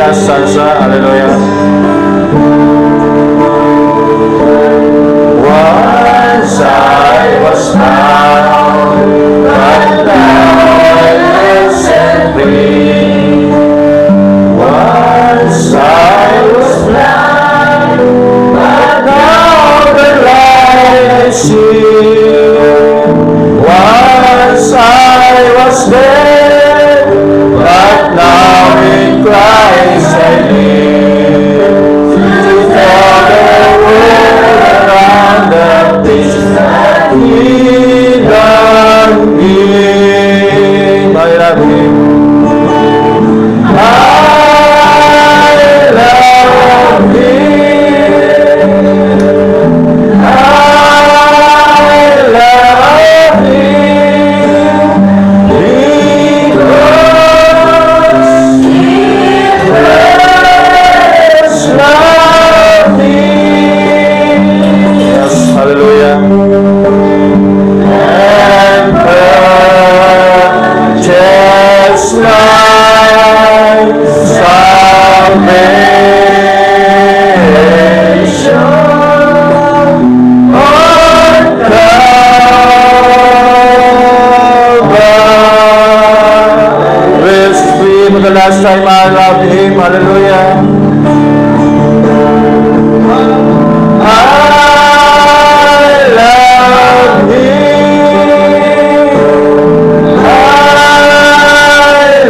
last stanza. Hallelujah. Once I was bound, but now I am set free. Once I was blind, but now the light I see. Once I was dead, but now in Christ I live. To tell the world around the things that He done me. I love Him. Last time I loved Him, hallelujah. I love Him. I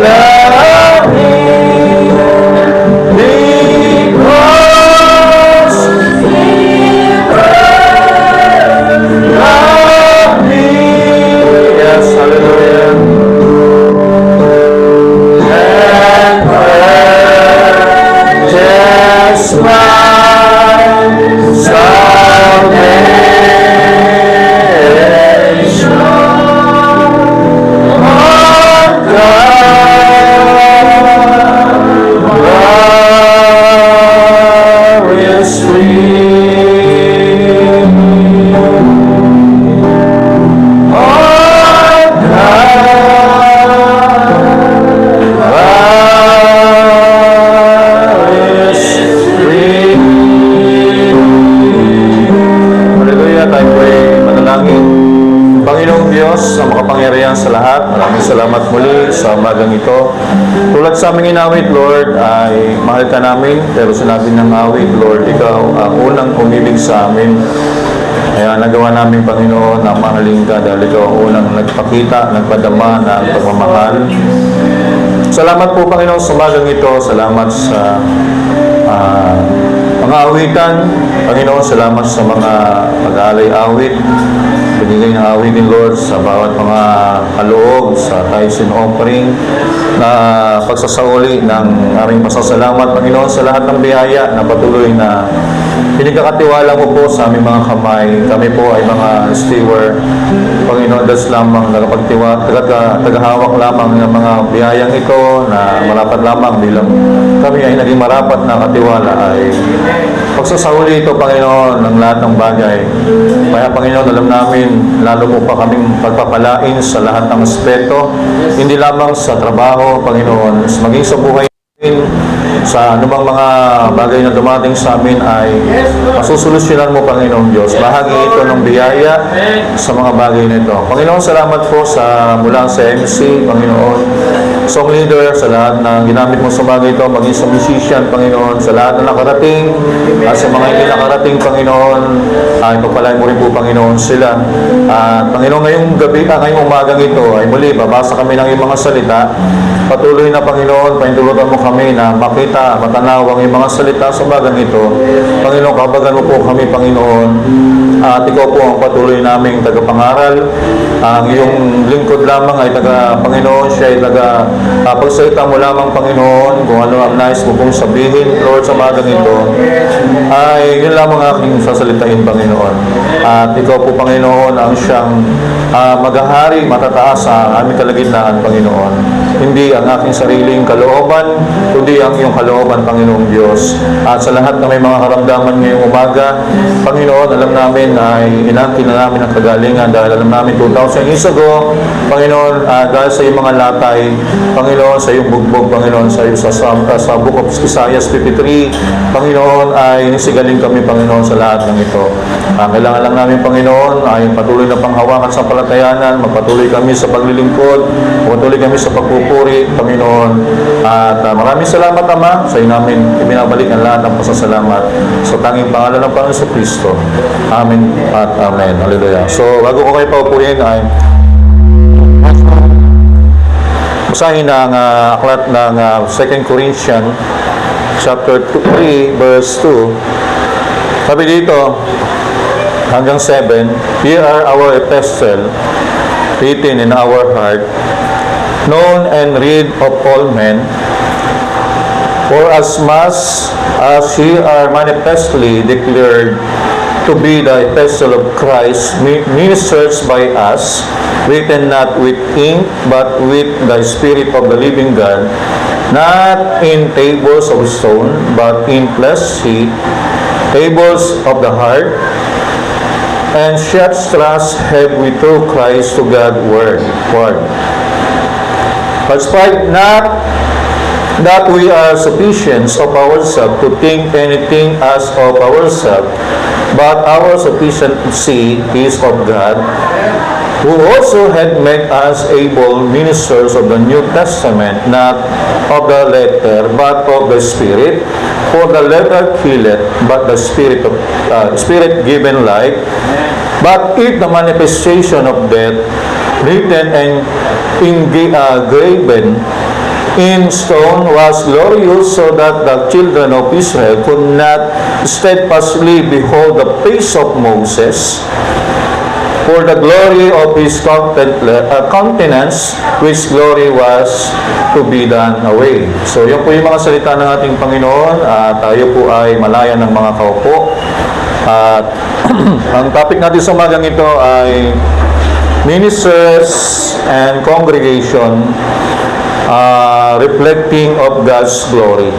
love Him because He loved me. Yes, hallelujah. Salamat muli sa umagang ito. Tulad sa aming inawit, Lord, ay mahal ka namin. Pero sinabi ng awit, Lord, Ikaw ang unang umibig sa amin. Kaya nagawa namin, Panginoon, na mahalin ka dahil Ikaw ang unang nagpakita, nagpadama ng pagmamahal. Salamat po, Panginoon, sa umagang ito. Salamat sa mga awitan. Panginoon, salamat sa mga pag-aalay-awit. Binigay ng awit ni Lord sa bawat mga kaloob sa tithes and offering na pagsasauli ng aming pasasalamat, Panginoon, sa lahat ng biyaya na patuloy na pinagkakatiwala mo po sa aming mga kamay. Kami po ay mga steward, Panginoon, das lamang tagahawak lamang ng mga biyayang ito na marapat lamang bilang kami ay naging marapat na katiwala ay pagsasauli ito, Panginoon, ng lahat ng bagay. Kaya, Panginoon, alam namin, lalo mo pa kaming pagpapalain sa lahat ng aspeto, hindi lamang sa trabaho, Panginoon, maging sa buhay namin, sa anumang mga bagay na dumating sa amin ay masusolusyonan mo, Panginoon Diyos. Bahagi ito ng biyaya sa mga bagay nito. Panginoon, salamat po sa mula sa MC, Panginoon, song leader, sa lahat na ginamit mo sa bagay ito, maging sa musician, Panginoon, sa lahat na nakarating, at sa mga hindi nakarating, Panginoon, ay pagpalain mo rin po, Panginoon, sila. At Panginoon, ngayong gabi, ngayong umagang ito, ay muli, babasa kami ng iyong mga salita. Patuloy na, Panginoon, paintulutan mo kami na makita, matanaw ang iyong mga salita sa umagang ito. Panginoon, kabagan mo po kami, Panginoon, at ikaw po ang patuloy naming tagapangaral. Ang iyong lingkod lamang ay Panginoon, siya ay pagsalita mo lamang, Panginoon, kung ano ang nais mo pong sabihin, Lord, sa umagang ito, ay yun lamang aking sasalitain, Panginoon. At ikaw po, Panginoon, ang siyang maghahari, matataas sa aming kalagitnaan, Panginoon. hindi ang aking sariling kalooban, kundi ang iyong kalooban, Panginoong Diyos. At sa lahat na may mga karamdaman ngayong umaga, Panginoon, alam namin ay inangkin na namin ang kagalingan dahil alam namin 2,000 years ago, Panginoon, dahil sa iyong mga latay, Panginoon, sa iyong bugbog, Panginoon, sa Book of Isaiah 53, Panginoon, ay nisigaling kami, Panginoon, sa lahat ng ito. Kailangan lang namin, Panginoon, ay patuloy na panghawakan sa palatayanan, magpatuloy kami sa paglilingkod, magpatuloy kami sa pagpupuri, Panginoon. At maraming salamat, Ama, sa iyo namin ibinabalik ang lahat ng pasasalamat sa tanging pangalan ng Panginoon sa Kristo. Amen at Amen. Hallelujah. So, bago ko kayo paupuin ay basahin ang aklat ng 2 Corinthians chapter 3 verse 2. Sabi dito hanggang 7, here are our epistle written in our heart, known and read of all men, for as much as ye are manifestly declared to be the epistle of Christ, ministered by us, written not with ink, but with the Spirit of the living God, not in tables of stone, but in flesh sheet, tables of the heart, and such trust have we through Christ to God's word. But spite not that we are sufficient of ourselves to think anything as of ourselves, but our sufficiency is of God, who also had made us able ministers of the New Testament, not of the letter, but of the Spirit. For the letter killeth, but the Spirit given life. But if the manifestation of death, written and engraven in stone, was glorious, so that the children of Israel could not steadfastly behold the face of Moses, for the glory of his countenance, which glory was to be done away. So, yan po yung mga salita ng ating Panginoon. Tayo po ay malaya ng mga kaupo. At ang topic natin sa umagang ito ay ministers and congregation reflecting of God's glory.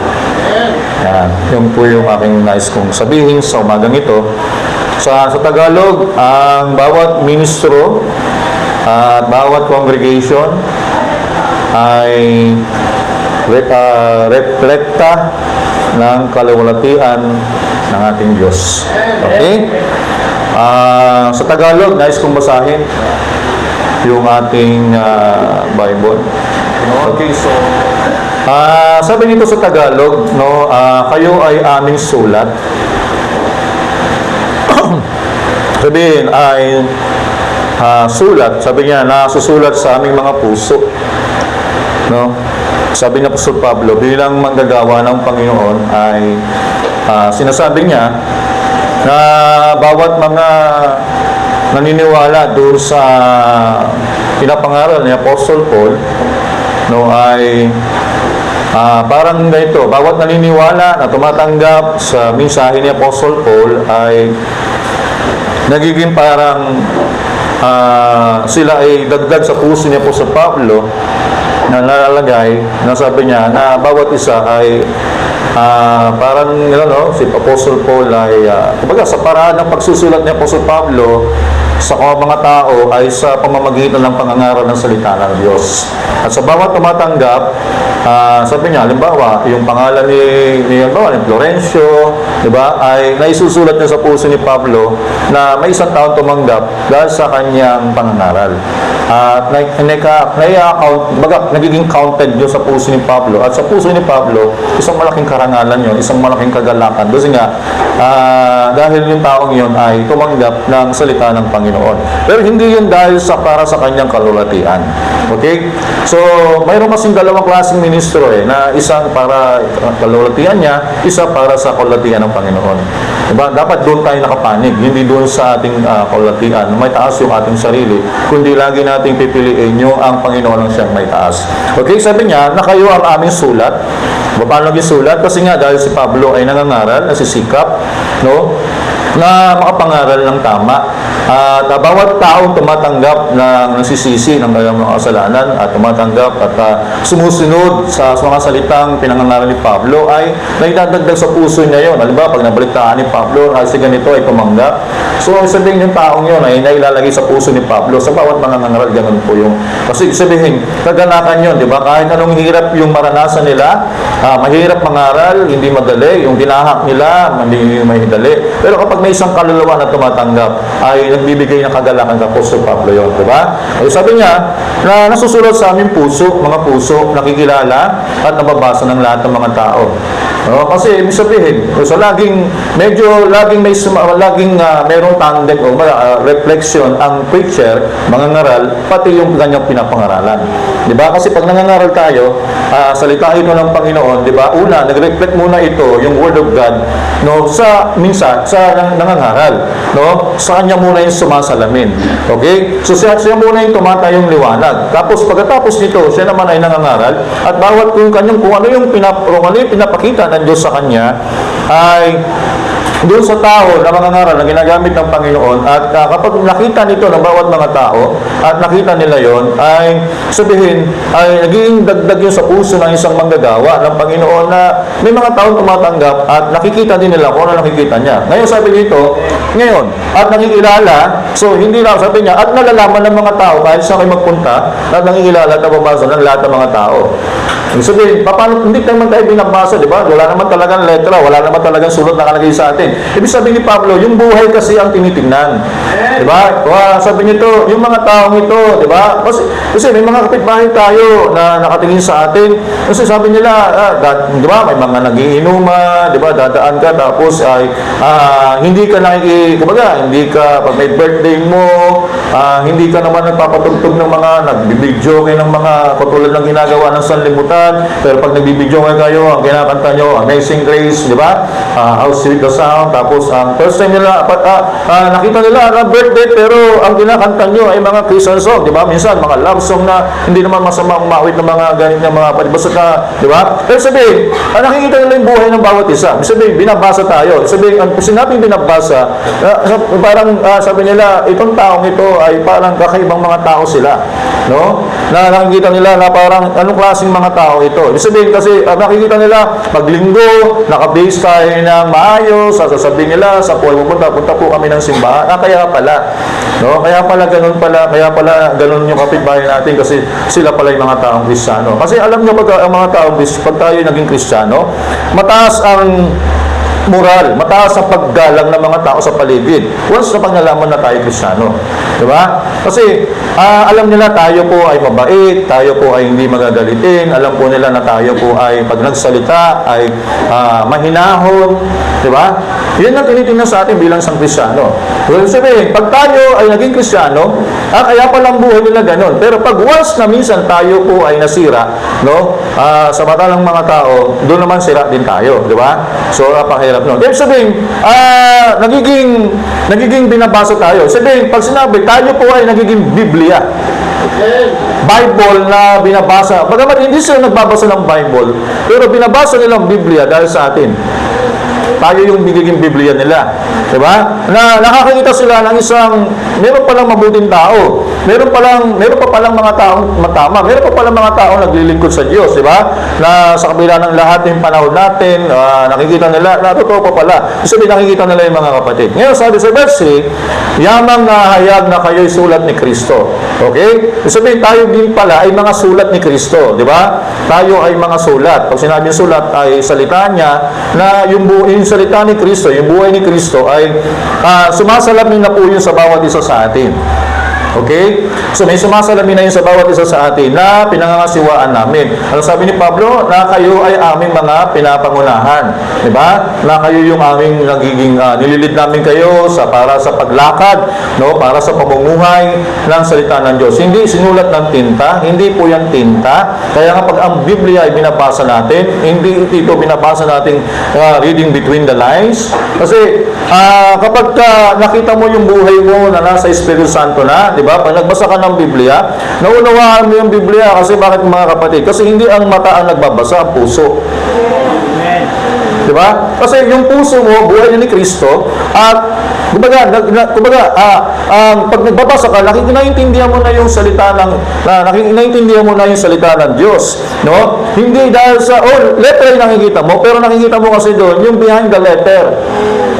Yan. Yun po yung aking nais kong sabihin sa umagang ito. Sa Tagalog, ang bawat ministro at bawat congregation ay reflekta ng kaluwalhatian ng ating Diyos. Okay? Sa Tagalog, nais kong basahin yung ating Bible. Okay, so sabi nito sa Tagalog, no, kayo ay aming sulat. Sabihin ay sulat, sabi niya, nasusulat sa aming mga puso. No? Sabi ni Apostol Pablo, bilang manggagawa ng Panginoon ay sinasabi niya na bawat mga naniniwala doon sa pinapangaral ni Apostol Paul, no, ay parang ganito, bawat naniniwala na tumatanggap sa mensahe ni Apostol Paul ay nagiging parang sila ay dagdag sa puso ni Apostol Pablo na nalalagay, na sabi niya na bawat isa ay parang si Apostol Paul ay kumbaga sa paraan ng pagsusulat ni Apostol Pablo sa mga tao ay sa pamamagitan ng pangangaral ng salita ng Diyos. At sa bawat tumatanggap, sabi niya, halimbawa, yung pangalan ni Florencio, di ba, ay naisusulat niya sa puso ni Pablo na may isang taon tumanggap dahil sa kanyang pangangaral. At nagiging counted yun sa puso ni Pablo. At sa puso ni Pablo, isang malaking karangalan yun, isang malaking kagalakan. Kasi nga, dahil yung taong yun ay tumanggap ng salita ng Panginoon. Pero hindi yun dahil para sa kanyang kalulatian. Okay? So, mayroon kasing dalawang klaseng ministro na isang para kalulatian niya, isa para sa kalulatian ng Panginoon. Diba? Dapat doon tayo nakapanig, hindi doon sa ating kalulatian, may taas yung ating sarili, kundi lagi nating pipiliin yung ang Panginoon ang siyang may taas. Okay? Sabi niya, na kayo ang aming sulat. Paano naging sulat? Kasi nga, dahil si Pablo ay nangangaral, nasisikap, no, na makapangaral ng tama. At bawat taong tumatanggap ng nagsisisi ng kanyang mga kasalanan at tumatanggap at sumusunod sa mga salitang pinangangaral ni Pablo ay naidadagdag sa puso niya yun. Halimbawa, pag nabalitaan ni Pablo, kasi ganito ay tumanggap. So, sabihin yung taong yun ay nailalagay sa puso ni Pablo sa bawat mga nangaral, ganun po yung. Kasi sabihin, kaganakan yun, di ba? Kahit anong hirap yung maranasan nila, mahirap mangaral, hindi madali, yung dinahak nila, hindi mahidali. Pero kapag may isang kaluluwa na tumatanggap, ay nagbibigay ng kagalakan sa Apostol Pablo yun, di ba? Ay sabi niya, na nasusulat sa aming puso, mga puso, nakikilala at nababasa ng lahat ng mga tao. Kasi ibig sabihin, so laging mayroong tandem o reflection ang preacher, mangangaral, pati yung kanyang pinapangaralan. Di ba? Kasi pag nangangaral tayo, salita ito ng Panginoon, di ba? Una, nag-reflect muna ito, yung Word of God, no, minsan sa nangangaral, no? Sa kanya muna yung sumasalamin. Okay? So siya muna yung tumatayong liwanag. Tapos pagkatapos nito, siya naman ay nangangaral at bawat kung ano yung pinapakita ng Diyos sa kanya ay doon sa tao na mangangaral na ginagamit ng Panginoon at kapag nakita nito ng bawat mga tao at nakita nila yon ay sabihin ay naging dagdag yun sa puso ng isang manggagawa ng Panginoon na may mga taong tumatanggap at nakikita din nila kung ano nakikita niya. Ngayon sabi dito, at nakikilala, so hindi lang sabi niya, at nalalaman ng mga tao kahit saan kayo magpunta at nakikilala at nababasa ng lahat ng mga tao. Sabihin, paano, hindi naman tayo binabasa, di ba? Wala naman talagang letra, wala naman talagang sulat na nakalagay sa atin. Ibig sabihin ni Pablo, yung buhay kasi ang tinitingnan. Di ba? Sabi nito, yung mga taong ito, di ba? Kasi may mga kapitbahay tayo na nakatingin sa atin. Kasi sabi nila, di ba? May mga nagiinuman, di ba? Dadaan ka, tapos ay hindi ka hindi ka, pag may birthday mo, hindi ka naman nagpapatugtog ng mga, nagbibidyo kayo ng mga katulad ng ginagawa ng sanlibutan. Pero pag nagbibidyo kayo, ang kinakanta nyo, Amazing Grace, di ba? How Sweet the Sound. Tapos, ang first time nila, nakita nila na birthday, pero ang kinakanta nyo ay mga Christian song, di ba? Minsan, mga love song na hindi naman masama umawit ng mga ganit ng mga palibasat na, di ba? Pero sabihin, nakikita nila yung buhay ng bawat isa. Sabihin, binabasa tayo. Sabihin, ang sinabing binabasa, parang sabi nila, itong taong ito ay parang kakaibang mga tao sila. No? Na nakikita nila na parang anong klaseng mga tao ito. Ibig sabihin kasi nakikita nila paglinggo, naka-base tayo ng maayos, sasabihin nila sa pupunta po kami ng simbahan. Kaya pala. No? Kaya pala ganun yung kapitbahay natin kasi sila pala yung mga taong Kristiyano. Kasi alam niyo pag ang mga taong pag tayo naging Kristiyano, mataas ang moral, mataas ang paggalang ng mga tao sa paligid. Once na pag nalaman na tayo Kristiyano. Diba? Kasi alam nila tayo po ay mabait, tayo po ay hindi magagalitin, alam po nila na tayo po ay pag nagsalita ay mahinahon. Diba? Yan ang tinitingnan sa atin bilang isang Kristiyano. Well, sabihin, pag tayo ay naging Kristiyano, kaya palang buhay nila ganun. Pero pag once na minsan tayo po ay nasira, no? Sa mata ng mga tao, doon naman sira din tayo. Diba? So, napakahirap nun. Ibig sabihin, nagiging binabasa tayo. Sabihin, pag sinabi, tayo po ay nagiging Biblia. Bible na binabasa. Bagamat hindi sila nagbabasa ng Bible, pero binabasa nilang Biblia dahil sa atin. Tayo yung bigiging Biblia nila. Diba? Na nakakita sila ng isang, meron palang mabuting tao. Meron pa palang mga taong matama. Meron pa palang mga taong naglilingkod sa Diyos. Diba? Na sa kabila ng lahat ng panahon natin, nakikita nila, na totoo pa pala. Sabi, nakikita nila yung mga kapatid. Ngayon, sabi sa verse 3, yamang nahayag na kayo'y sulat ni Kristo. Okay? Sabihin, tayo din pala ay mga sulat ni Kristo. Diba? Tayo ay mga sulat. Pag sinabing sulat ay salita niya na yung salita ni Kristo, yung buhay ni Kristo ay sumasalamin na po yun sa bawat isa sa atin. Okay? So may sumasalamin na yun sa bawat isa sa atin na pinangangasiwaan namin. Ano sabi ni Pablo? Na kayo ay aming mga pinapangunahan. Diba? Na kayo yung aming nagiging, nililid namin kayo para sa paglakad, no? Para sa pamumuhay ng salita ng Diyos. Hindi sinulat ng tinta, hindi po yan tinta. Kaya nga pag ang Biblia ay binabasa natin, hindi ito binabasa natin reading between the lines. Kasi kapag nakita mo yung buhay mo na nasa Espiritu Santo na, diba? Pag nagbasa ka ng Biblia, naunawaan mo yung Biblia kasi bakit mga kapatid? Kasi hindi ang mata ang nagbabasa, ang puso. Di ba? Kasi yung puso mo, buhay na ni Kristo, at kumbaga, pag nagbabasa ka, naiintindihan mo na yung salita ng, naiintindihan mo na yung salita ng Diyos. No? Hindi dahil sa, letter yung nakikita mo, pero nakikita mo kasi doon, yung behind the letter.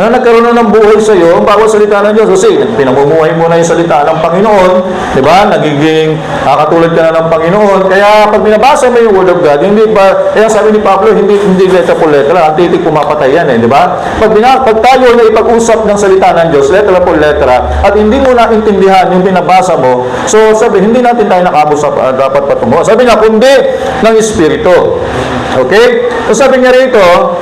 Na nagkaroon na ng buhay sa iyo, ang bawat salita ng Diyos. Kasi pinamumuhay mo na yung salita ng Panginoon, di ba? Nagiging katulad ka na ng Panginoon. Kaya pag binabasa mo yung Word of God, hindi ba, kaya sabi ni Pablo, hindi letra po letra, ang titik pumapatay yan, di ba? Pag tayo na ipag-usap ng salita ng Diyos, letra po letra, at hindi mo naintindihan yung binabasa mo, so sabi, hindi natin tayo nakabusap, dapat patungo. Sabi niya, kundi ng Espiritu. Okay? So sabi niya rito,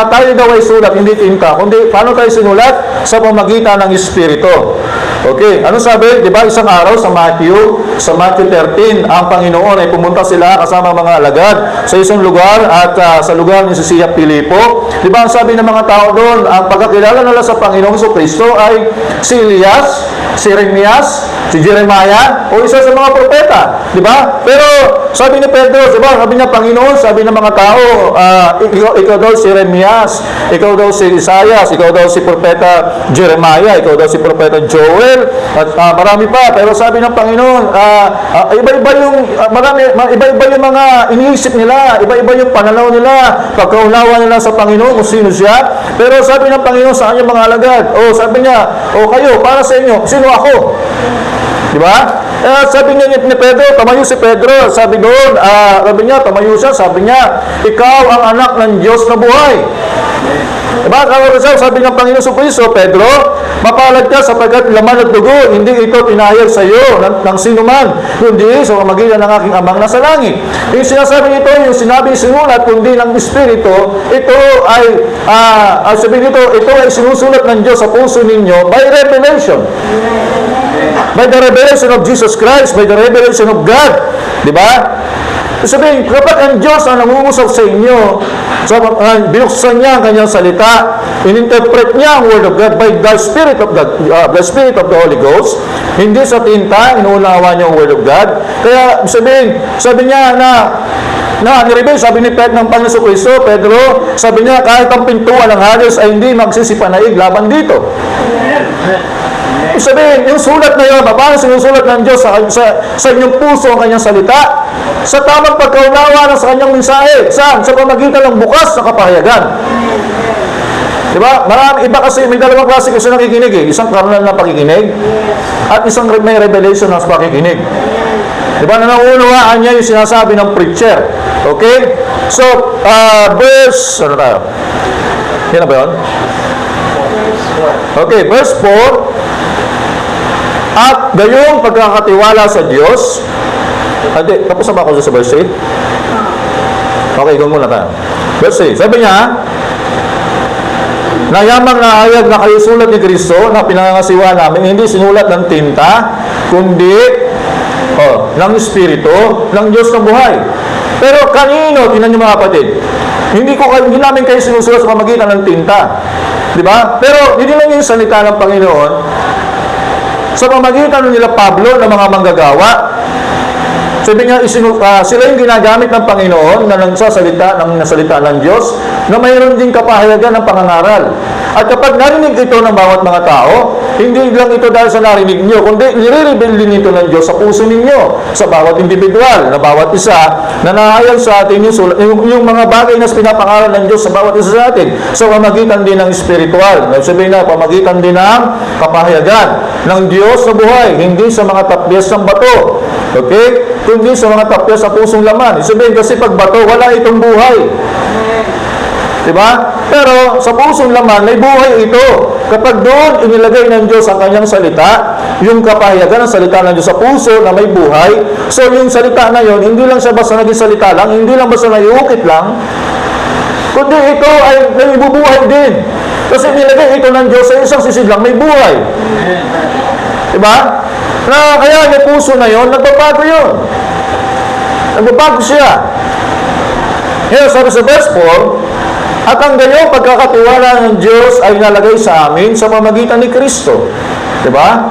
tayo daw ay sulat, hindi tinta, kundi paano tayo sinulat? Sa pamagitan ng Espiritu. Okay, ano sabi? Di ba isang araw sa Matthew 13, ang Panginoon ay pumunta sila kasama mga alagad sa isang lugar at sa lugar ni Siya Pilipo. Di ba ang sabi ng mga tao doon, ang pagkakilala nila sa Panginoong Kristo ay si Elias, si Jeremias, si Jeremiah, o isa sa mga propeta. Di ba? Pero sabi ni Pedro, di ba? Sabi niya, Panginoon, sabi ng mga tao, ikaw daw si Jeremias, ikaw daw si Isaias, ikaw daw si propeta Jeremiah, ikaw daw si propeta Joel, at marami pa. Pero sabi ng Panginoon, iba-iba yung mga iniisip nila, iba-iba yung pananaw nila, pagkaunawa nila sa Panginoon kung sino siya. Pero sabi ng Panginoon sa kanyang mga alagad, sabi niya, kayo, para sa inyo, sino ako? Di ba? Sabi niya ni Pedro, tamayo si Pedro. Sabi doon, sabi niya, tamayo siya. Sabi niya, ikaw ang anak ng Diyos na buhay. Diba? Sabi ng Panginoon sa Kristo, Pedro, mapalad ka sapagkat laman at dugo, hindi ito tinayag sa iyo ng sinuman, kundi sa pamamagitan ng aking Amang nasa langit. Yung sinasabi nito, yung sinabi sinulat, kundi ng Espiritu, ito ay, sabi nito, ito ay sinusulat ng Diyos sa puso ninyo by revelation. By the revelation of Jesus Christ, by the revelation of God. Diba? Sabihin, kapag ang Diyos ang nangungusap sa inyo, binuksan niya ang kanyang salita, ininterpret niya ang Word of God by the Spirit of the Holy Ghost, hindi sa tinta, inuunawa niya ang Word of God. Kaya sabi niya nireveal, sabi ni Pedro ng Panginoon Kristo, Pedro, sabi niya, kahit ang pintuan ng Hades ay hindi magsisipanaig laban dito. Sabihin, yung sulat na yun, paano sinusulat ng Diyos sa inyong puso ang kanyang salita? Sa tamang pagkaunawa ng sa kanyang mensahe. Saan? Sa pamagitan ng bukas na kapahayagan. Diba? Marami, iba kasi, may dalawang klase kasi nakikinig eh. Isang carnal na pakikinig at isang may revelation na pakikinig. Diba? Nanauunawaan niya yung sinasabi ng preacher. Okay? So, verse, ano tayo? Yan na ba yun? Okay, verse 4. At gayong pagkakatiwala sa Diyos, tapos na ba ako sa verse 8? Okay, gawin muna tayo. Verse 8, sabi niya, na yamang naayag na kayo sulat ni Kristo na pinangangasiwa namin, hindi sinulat ng tinta, kundi ng Espiritu, ng Diyos ng buhay. Pero kanino, tinan niyo mga kapatid, hindi namin kayo sinusulat sa pamagitan ng tinta. Diba? Pero hindi lang yung salita ng Panginoon, sa pamagitan nila Pablo ng mga manggagawa, sabi niya, sila yung ginagamit ng Panginoon na nagsasalita ng Diyos na mayroon din kapahayagan ng pangangaral. At kapag narinig ito ng bawat mga tao, hindi lang ito dahil sa narinig nyo, kundi nire-reveal din ito ng Diyos sa puso ninyo, sa bawat individual, na bawat isa, na nahayag sa atin yung mga bagay na pinapangaral ng Diyos sa bawat isa sa atin, sa pamagitan din ng spiritual, sabihin na, pamagitan din ng kapahayagan ng Diyos sa buhay, hindi sa mga tapyas ng bato. Okay? Kundi sa mga tapyas sa pusong laman. Sabihin kasi pag bato, wala itong buhay. Diba? Pero sa pusong laman, may buhay ito. Kapag doon inilagay ng Diyos ang kanyang salita, yung kapahayagan ng salita ng Diyos sa puso na may buhay, so yung salita na yon, hindi lang siya basta naging salita lang, hindi lang basta naiukit lang, kundi ito ay naibubuhay din. Kasi nilagay ito ng Diyos sa isang sisid lang, may buhay. Diba? Kaya yung puso na yon, nagbabago yun. Nagbabago siya. Ngayon, sabi sa verse 4, at ang ganyong pagkakatiwala ng Diyos ay nalagay sa amin sa pamamagitan ni Kristo. Diba?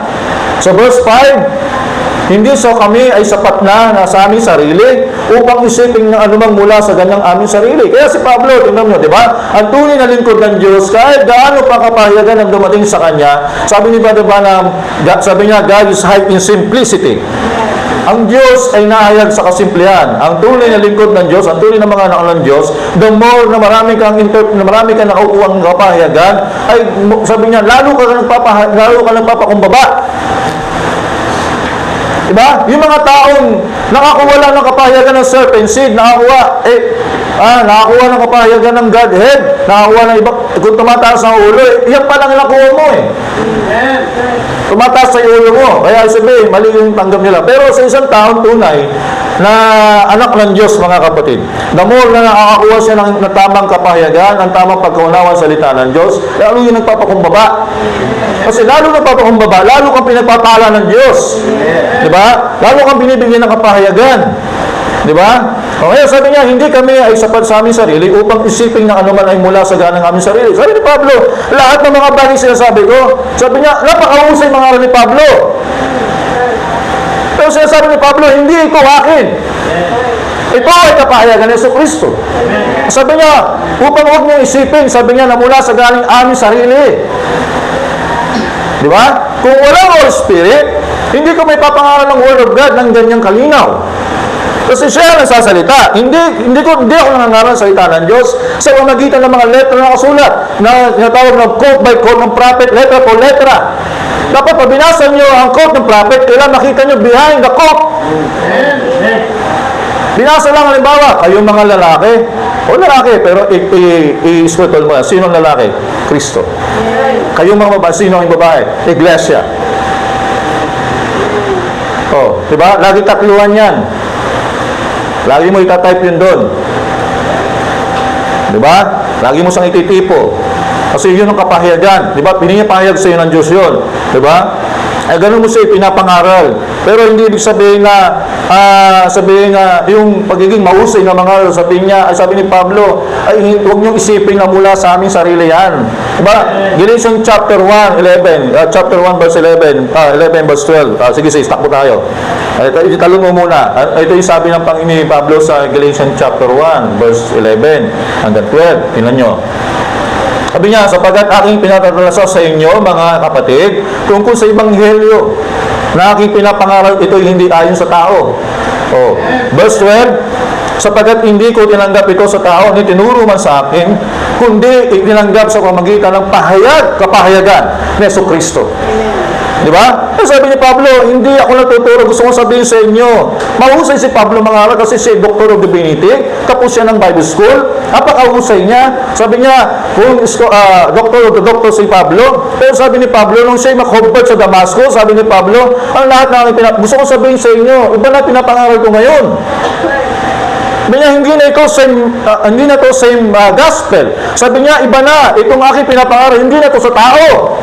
Sa verse 5, Hindi so kami ay sapat na sa aming sarili upang isipin ng anumang mula sa ganyang aming sarili. Kaya si Pablo, tingnan nyo, di ba? Ang tunay na lingkod ng Diyos, kahit gaano pa kapahayagan ang dumating sa kanya, sabi ni Brother Branham, sabi niya, God is high in simplicity. Ang Diyos ay nahayag sa kasimplihan. Ang tunay na lingkod ng Diyos, ang tunay na mga anak ng Diyos, the more na marami kang nakukuhang kapahayagan, ay sabi niya, lalo ka nagpapakumbaba. Diba? Yung mga taong nakakuha lang ng kapahayagan ng serpent seed, nakakuha ng kapahayagan ng Godhead, nakakuha ng iba, kung tumataas ang ulo, yan pa lang nakuha mo eh. Tumataas sa ulo mo. Kaya sabihin, mali yung tanggap nila. Pero sa isang taong tunay na anak ng Diyos, mga kapatid, the more na nakakakuha siya ng tamang kapahayagan, ng tamang pagkaunawa sa salita ng Diyos, lalo yung nagpapakumbaba. Kasi lalo nagpapakumbaba, lalo kang pinagpapala ng Diyos. Diba? Lalo kang binibigyan ng kapahayagan. Diba? O kaya sabi niya, hindi kami ay sapat sa aming sarili upang isipin na anuman ay mula sa ganang aming sarili. Sabi ni Pablo, lahat ng mga bagay sinasabi ko, sabi niya, napakahusay mga aral ni Pablo. Pero sinasabi ni Pablo, hindi ito akin. Ito ay kapahayagan ni Jesucristo. Sabi niya, upang huwag niyong isipin, sabi niya, na mula sa galing aming sarili. Diba? Kung walang Holy Spirit, hindi ko may papangaral ng Word of God ng ganyang kalinaw. Kasi siya ang nagsasalita. Hindi ako nangangaral sa salita ng Diyos sa pamamagitan ng mga letra na kasulat na tinatawag ng quote by quote ng prophet, letra po letra. Dapat pag binasa nyo ang quote ng prophet, kailangan makita nyo behind the quote. Binasa lang halimbawa, kayong mga lalaki, o lalaki, pero i-spiritual mo, sino ang lalaki? Kristo. Kayong mga babae, sino ang babae? Iglesia. O, diba? Lagi tatluhan yan. Lagi mo itatype yun doon. Diba? Lagi mo siyang ititipo. Kasi yun ang kapahayagan. Diba? Pinipahayag sa iyo ng Diyos yun. Diba? Ay ganun mo siya ipinapangaral. Pero hindi ibig sabihin na yung pagiging mahusay na mga sabi ni Pablo, ay huwag niyong isipin na mula sa aming sarili yan. Diba? Galatians chapter 1, 11, chapter 1 verse 11, 11 verse 12. Sige, takbo tayo. Italong mo muna. Ito yung sabi ng Panginoon ni Pablo sa Galatians chapter 1 verse 11 hanggang 12. Tingnan nyo. Sabi niya, sapagat aking pinatatalasan sa inyo, mga kapatid, tungkol sa Ebanghelyo, na aking pinapangaral, ito'y hindi ayon sa tao. Oh. Verse 12, sapagat hindi ko tinanggap ito sa tao, ni tinuro man sa akin, kundi itinanggap sa pamamagitan ng kapahayagan ni Jesucristo. Diba? Sabi ni Pablo, hindi ako natuturo. Gusto kong sabihin sa inyo, mahusay si Pablo mangaral kasi siya Doctor of Divinity, tapos siya ng Bible School. Napakahusay niya. Sabi niya, Doctor of the Doctor si Pablo. Pero sabi ni Pablo, nung siya mag-convert sa Damascus, sabi ni Pablo, ang lahat na gusto kong sabihin sa inyo, iba na pinapangaral ko ngayon. Hindi na ito same gospel. Sabi niya, iba na. Itong aking pinapangaral, hindi na ito sa tao.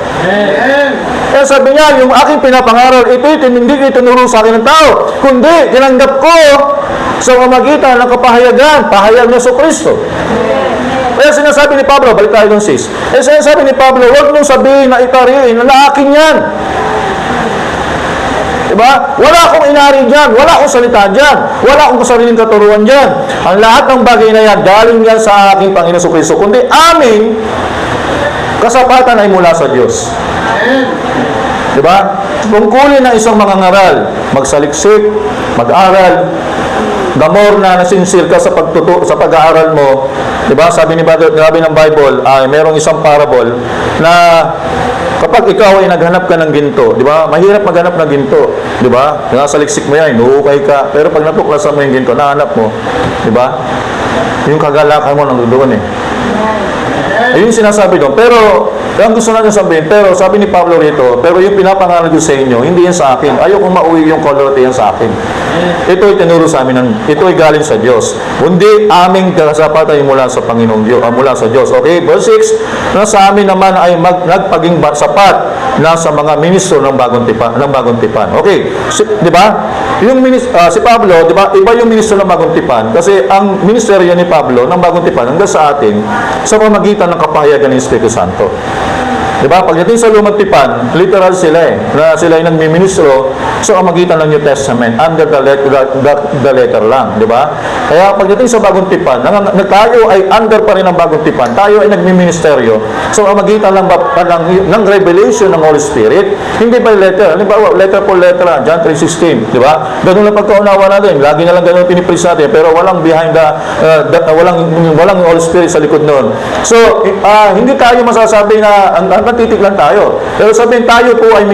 Kaya sabi niya, yung aking pinapangaral, hindi itinuro sa akin ng tao, kundi tinanggap ko sa pamamagitan ng kapahayagan, pahayag ni Jesucristo. Kaya sinasabi ni Pablo, balik tayo dun sis, sinasabi ni Pablo, huwag mong sabihin na itariin na akin yan. Diba? Wala akong inari dyan, wala akong salita dyan, wala akong sariling katuruan dyan. Ang lahat ng bagay na yan, galing yan sa aking Panginoon Jesucristo, kundi aming kasapatan ay mula sa Diyos. Diba? Tungkulin ng isang mangangaral, magsaliksik, mag-aral, the more na nasinsir ka sa pag-aaral mo, diba? Sabi ng Bible, merong isang parable na kapag ikaw ay naghanap ka ng ginto, diba? Mahirap maghanap ng ginto, diba? Nasaliksik mo yan, inuukay ka, pero pag natuklasan mo yung ginto, nahanap mo, diba? Yung kagalakan mo nandoon eh. Ayun sinasabi doon. Pero, ang gusto natin sabihin, pero sabi ni Pablo rito, pero yung pinapangaral ko sa inyo, hindi yan sa akin. Ayokong mauwi yung kolorte yan sa akin. Ito ay tinuro sa amin, ito ay galing sa Diyos. Kundi aming kasapatan ay mula sa Panginoong Diyos, mula sa Diyos. Okay, verse 6, na sa amin naman ay nagpaging sapat na sa mga ministro ng bagong tipan. Okay, di ba? Yung si Pablo, di ba? Iba yung ministro ng bagong tipan kasi ang ministeryo ni Pablo ng bagong tipan hanggang sa atin sa pamamagitan ng kapahayagan ng Espiritu Santo. Diba? Pagdating sa Lumang Tipan, literal sila na sila ay nagmiministro sa pamagitan ng New Testament, under the letter lang. Diba? Kaya pagdating sa Bagong Tipan, tayo ay under pa rin ng Bagong Tipan, tayo ay nagmiministeryo sa pamagitan ng revelation ng Holy Spirit, hindi by letter. Halimbawa, letter for letter, John 3:16. Diba? Ganun lang pagkaunawa natin, lagi na lang ganun pinipreach natin, pero walang behind walang Holy Spirit sa likod noon. So, hindi tayo masasabi na natitik lang tayo. Pero sabihin, tayo po ay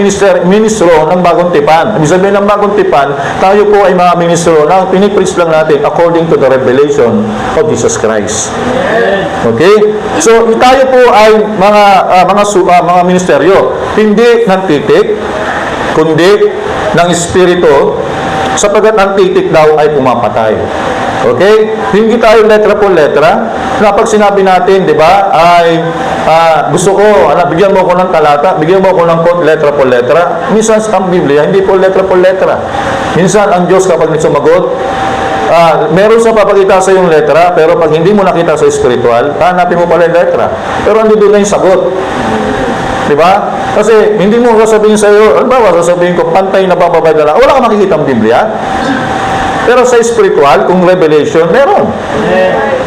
ministro ng Bagong Tipan. Ibig sabihin ng Bagong Tipan, tayo po ay mga ministro na pinipreach lang natin according to the revelation of Jesus Christ. Okay? So, tayo po ay mga ministeryo. Hindi ng titik, kundi ng Espiritu, sapagkat ang titik daw ay pumapatay. Okay? Hindi tayo letra po letra. Na pag sinabi natin, di ba, ay gusto ko, bigyan mo ko ng talata, bigyan mo ko ng letra po letra. Minsan ang Biblia, hindi po letra po letra. Minsan ang Diyos kapag nagsumagot, meron sa papakita sa yung letra, pero pag hindi mo nakita sa spiritual, hanapin mo pala yung letra. Pero ando doon na yung sagot. Di ba? Kasi hindi mo sasabihin sa iyo, sasabihin ko, pantay na bababay na lang. Wala kang makikita ang Biblia. Pero sa spiritual, kung revelation, meron.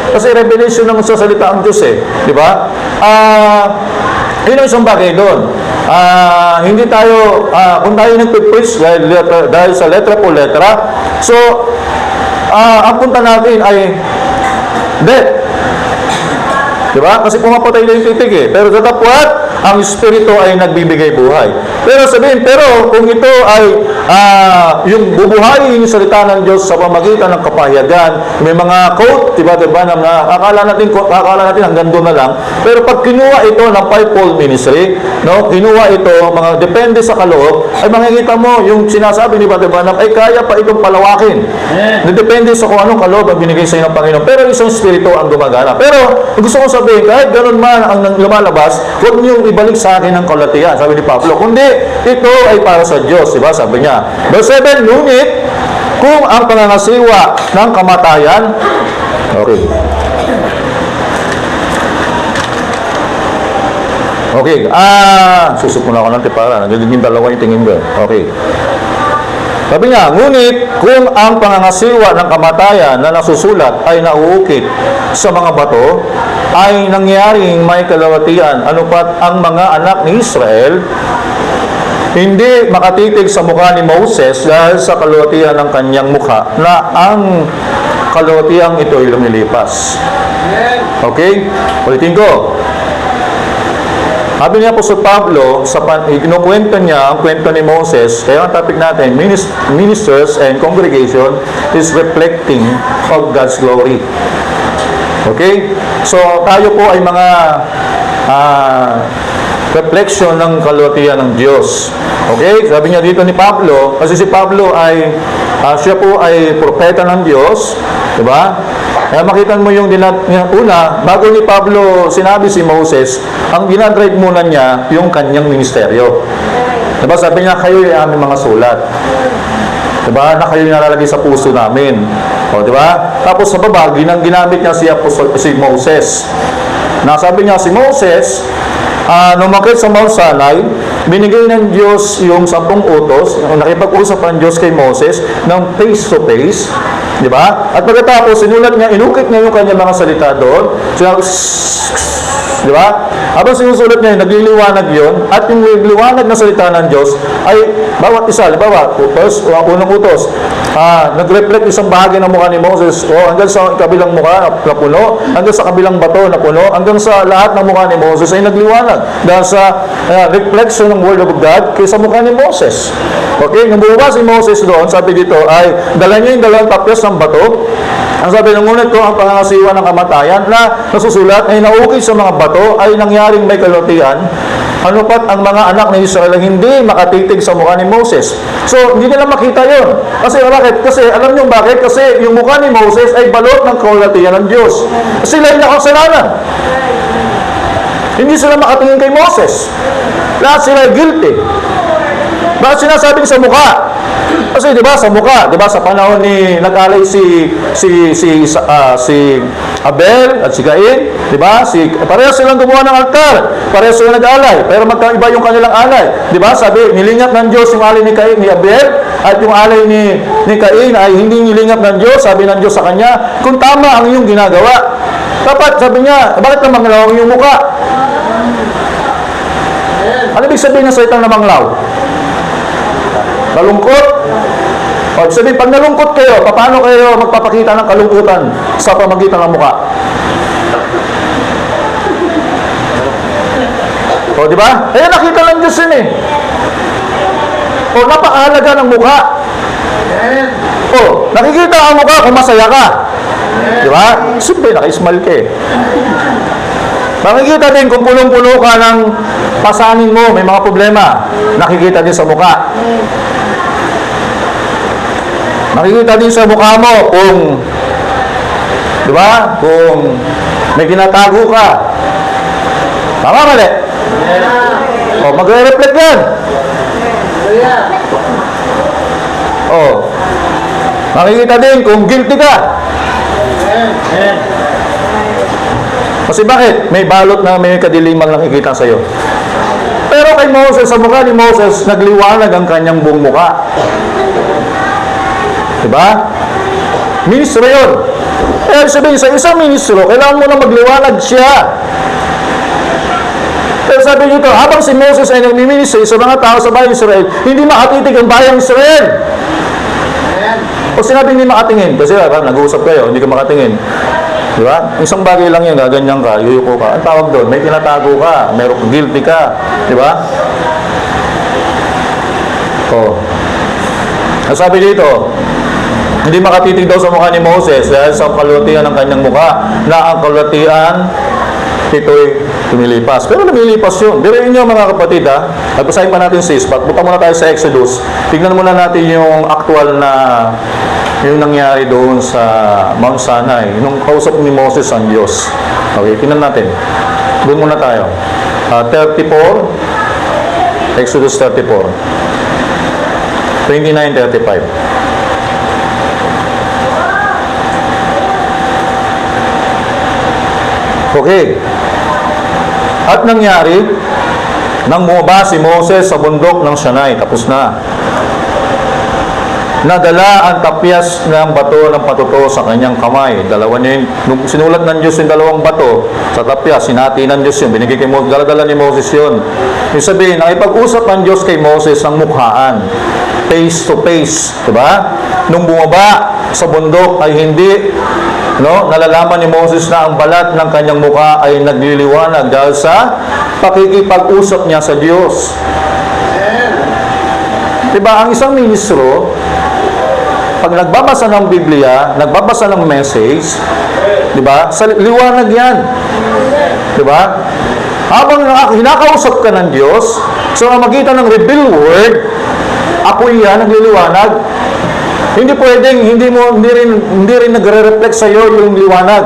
Kasi revelation naman sa salita ang Diyos Di ba? Yun ang isang bagay doon. Hindi tayo, kung tayo nagpipreach dahil sa letra po letra, so, ang punta natin ay death. Diba? Kasi pumapatay na yung titig Pero datapwat, ang Espiritu ay nagbibigay buhay. Pero sabihin, kung ito ay yung bubuhayin yung salita ng Diyos sa pamagitan ng kapahayagan, may mga quote, diba, na akala natin hanggang doon na lang. Pero pag kinuha ito ng fivefold ministry, kinuha ito, mga depende sa kaloob, ay makikita mo yung sinasabi ni Brother Branham, ay kaya pa itong palawakin. Depende sa kung anong kaloob ang binigay sa inyo ng Panginoon. Pero isang Espiritu ang gumagana. Pero gusto ko sabihin, kahit ganun man ang lumalabas, huwag niyong ibalik sa akin ang kalatian, sabi ni Pablo. Kundi, ito ay para sa Diyos, diba? Sabi niya. Verse 7, ngunit, kung ang pangangasiwa ng kamatayan, okay. Okay, susuko na ako ng tipara, nagiging dalawa yung tingin ko. Okay. Sabi niya, ngunit kung ang pangangasiwa ng kamatayan na nasusulat ay nauukit sa mga bato, ay nangyaring may kalawatian, anupat ang mga anak ni Israel, hindi makatitig sa mukha ni Moses dahil sa kalawatian ng kanyang mukha, na ang kalawatiang ito ay lumilipas. Okay? Ulitin ko. Sabi niya po sa Pablo, kinukwento niya ang kwento ni Moses, kaya ang topic natin, ministers and congregation is reflecting of God's glory. Okay? So, tayo po ay mga reflection ng kalwatian ng Diyos. Okay? Sabi niya dito ni Pablo, kasi si Pablo ay, siya po ay propeta ng Diyos, diba? Kaya makita mo yung una, bago ni Pablo sinabi si Moses, ang dinadrive muna niya yung kanyang ministeryo. Diba? Sabi niya, kayo ay aming mga sulat. Diba? Na kayo nalalagay sa puso namin. O, diba? Tapos sa baba, ginamit niya si Moses. Nasabi niya si Moses, numakit sa Mount Sinai, binigay ng Diyos yung 10 utos, nakipag-usap ang Diyos kay Moses ng face to face, di ba? At pagkatapos, sinulat niya, inukit niya yung kanyang mga salita doon, di ba? Habang sinusulat niya, nagliliwanag yun, at yung liwanag na salita ng Diyos ay bawat isa, halimbawa, unang utos, nag-reflect isang bahagi ng mukha ni Moses, hanggang sa kabilang mukha na puno, hanggang sa kabilang bato na puno, hanggang sa lahat ng mukha ni Moses ay nagliwanag dahil sa reflection ng Word of God kaysa mukha ni Moses. Okay, nung bumaba si Moses doon, sabi dito ay dala niya yung 2 tapyas ng bato. Ang sabi ng ngunit ko, ang pangangasiwa ng kamatayan na nasusulat ay naukit sa mga bato ay nangyaring may kalutian, anupat ang mga anak ni Israel ay hindi makatitig sa mukha ni Moses. So, hindi nila makita yon. Kasi bakit? Kasi alam niyo bakit? Kasi yung mukha ni Moses ay balot ng kalutian ng Diyos. Sila ay nakasalanan. Hindi sila makatingin kay Moses. Lahat sila ay guilty. Bakit sinasabing sa mukha? Kasi 'di ba sa mukha, 'di ba sa panahon ni nag-alay si Abel at si Cain, 'di ba? Pareho silang gumawa ng altar, pareho silang nag-alay, pero magkaiba yung kanilang alay. 'Di ba? Sabi, nilingap ng Diyos yung alay ni Cain, ni Abel, at yung alay ni Cain ay hindi nilingap ng Diyos. Sabi ng Diyos sa kanya, kung tama ang iyong ginagawa, dapat sabi niya, bakit namang law ang iyong mukha? Ano ibig sabihin ng salitang namanglaw? Kalungkot? O, sabihin, pag nalungkot kayo, paano kayo magpapakita ng kalungkutan sa pamagitan ng mukha? O, di ba? Eh, nakita lang Diyos yun eh. O, napakahalaga ng mukha. O, nakikita ang mukha kung masaya ka. Di ba? Siyempre, naka-smile ka eh. Nakikita din kung punong-puno ka ng pasanin mo, may mga problema. Nakikita din sa mukha. Nakikita din sa mukha mo kung, di ba? Kung may tinatago ka. Tama mali? O, magre-reflect yan. O, nakikita din kung guilty ka. Kasi bakit? May balot na may kadiliman nakikita sa'yo. Pero kay Moses, sa mukha ni Moses, nagliwanag ang kanyang buong mukha. Diba? Ministro yun. Kaya sabihin, sa isang ministro, kailangan mo na magliwanag siya. Pero sabi nito, habang si Moses ay nagmi-ministry sa mga tao sa bayan Israel, hindi makatitig ang bayan Israel. O sinabi hindi makatingin, kasi nag-uusap kayo, hindi ka makatingin. Di ba? Isang bagay lang yan, gaganyan ka, yuyuko ka. Ang tawag doon, may tinatago ka, mayroong guilty ka. Di ba? O. Sabi dito, hindi makatitig daw sa mukha ni Moses dahil sa kalwatian ng kanyang mukha na ang kalwatian ito'y lumilipas. Pero lumilipas yun. Direin nyo mga kapatid ha. Nagpasahin pa natin si Ispat. Punta muna tayo sa Exodus. Tignan muna natin yung actual na yung nangyari doon sa Mount Sinai. Nung kausap ni Moses ang Diyos. Okay, tignan natin. Doon muna tayo. 34. Exodus 34. 29:35. Okay. At nangyari, nang bumaba si Moses sa bundok ng Sinai, tapos na. Nadala ang tapyas ng bato ng patuto sa kanyang kamay. Dalawa niya, nung sinulat ng Diyos yung dalawang bato sa tapyas, sinati ng Diyos yun, binigay kay Moses, dala-dala ni Moses yun. Yung sabihin, nakipag-usap ng Diyos kay Moses ng mukhaan, face to face, diba? Nung bumaba sa bundok ay hindi, nalalaman ni Moses na ang balat ng kanyang mukha ay nagliliwanag dahil sa pakikipag-usap niya sa Diyos. Diba, ang isang ministro, pag nagbabasa ng Biblia, nagbabasa ng message, diba, sa liwanag yan. Diba? Habang hinakausap ka ng Diyos, sa magitan ng revealed word, apoy yan, nagliliwanag. Hindi pwedeng, hindi rin nagre-reflect sa iyo yung liwanag.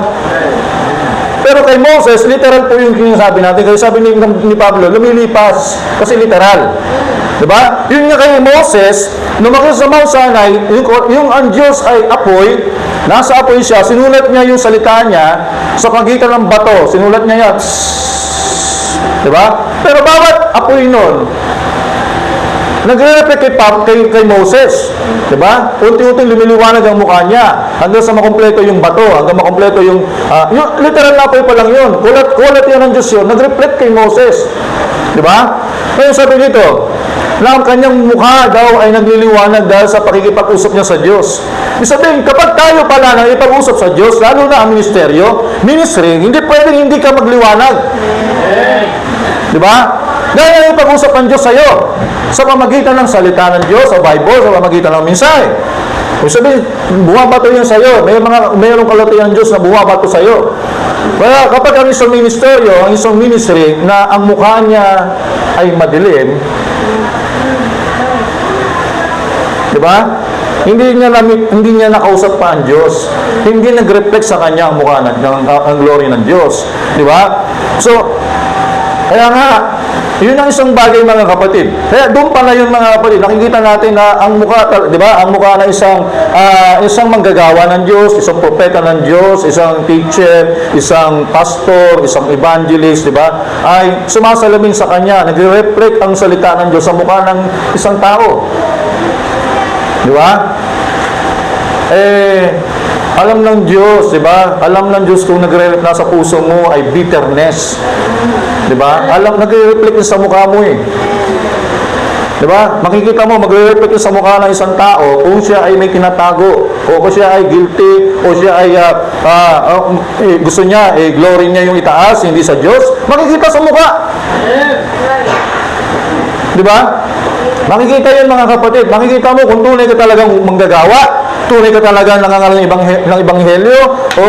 Pero kay Moses, literal po yung sinasabi natin. Kasi sabi ni Pablo, lumilipas. Kasi literal. Diba? Yun nga kay Moses, nung makita sa Mount Sinai, yung ang Diyos ay apoy, nasa apoy siya, sinulat niya yung salita niya sa pagitan ng bato. Sinulat niya yan. Diba? Pero bawat apoy nun, nagre-reflect kay Moses. Diba? Unti-unting lumiliwanag ang mukha niya hanggang sa makompleto yung bato, hanggang makompleto yung literal na apoy pa lang yun. Kulat yan ng Diyos yun. Nag-reflect kay Moses. Diba? Ngayon sabi dito, na ang kanyang mukha daw ay nagliliwanag dahil sa pakikipag-usap niya sa Diyos. Ibig sabihin, kapag tayo pala nakikipag-usap sa Diyos, lalo na ang ministry, hindi pwedeng hindi ka magliwanag. Diba? Dahil nakikipag-usap ang Diyos sa iyo sa pamagitan ng salita ng Diyos, sa Bible, sa pamagitan ng mensahe. Ibig sabihin, bumabato yan sa iyo. Mayroong kalutihan ng Diyos na bumabato sa iyo. Kaya kapag ang isang ministeryo, ang isang ministry na ang mukha niya ay madilim, diba? Hindi niya nakausap pa ang Diyos. Hindi nag-reflect sa kanya ang mukha ang glory ng Diyos. Diba? So, kaya nga, Yun ang isang bagay, mga kapatid. Kaya doon pala yun, mga kapatid. Nakikita natin na ang mukha, di ba? Ang mukha na isang manggagawa ng Diyos, isang propeta ng Diyos, isang teacher, isang pastor, isang evangelist, di ba? Ay sumasalamin sa kanya. Nagre-reflect ang salita ng Diyos sa mukha ng isang tao. Di ba? Alam ng Diyos, di ba? Alam ng Diyos kung nasa puso mo ay bitterness. Di ba? Nagre-reflect sa mukha mo eh. Di ba? Makikita mo, magre-reflect sa mukha ng isang tao kung siya ay may tinatago, o kung siya ay guilty, o siya ay gusto niya, glory niya yung itaas, hindi sa Diyos. Makikita sa mukha. Di ba? Makikita yun, mga kapatid. Makikita mo kung tunay ka talagang manggagawa, tunay ka talaga nangangaral ng ebanghelyo, o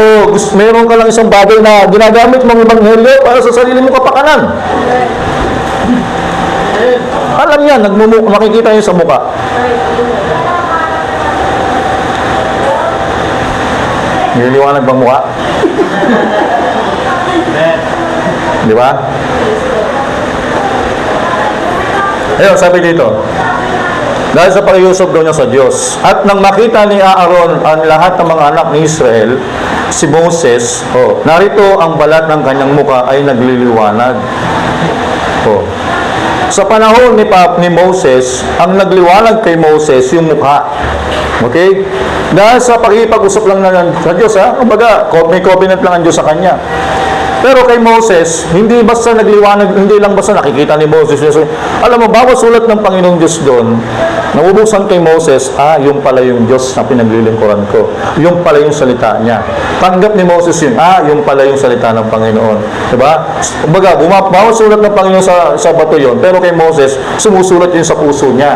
meron ka lang isang bagay na ginagamit mong ebanghelyo para sa sarili mong kapakanan. Alam yan, makikita yun sa mukha. Nililiwanag bang mukha? Di ba? Ayun, sabi dito, dahil sa pag-iusap daw niya sa Diyos. At nang makita ni Aaron ang lahat ng mga anak ni Israel, si Moses, narito ang balat ng kanyang muka ay nagliliwanag. Sa panahon ni Moses, ang nagliwanag kay Moses yung mukha. Okay? Dahil sa pag-ipag-usap lang na sa Diyos, kumbaga, may covenant lang ang Diyos sa kanya. Pero kay Moses, hindi basta nagliwanag, hindi lang basta nakikita ni Moses. Alam mo, bawat sulat ng Panginoong Diyos doon, nabubuksan kay Moses, yung pala yung Diyos na pinaglilingkuran ko. Yung pala yung salita niya. Tanggap ni Moses yun, yung pala yung salita ng Panginoon. Diba? Kumbaga, bawat sulat ng Panginoon sa bato yun, pero kay Moses, sumusulat yun sa puso niya.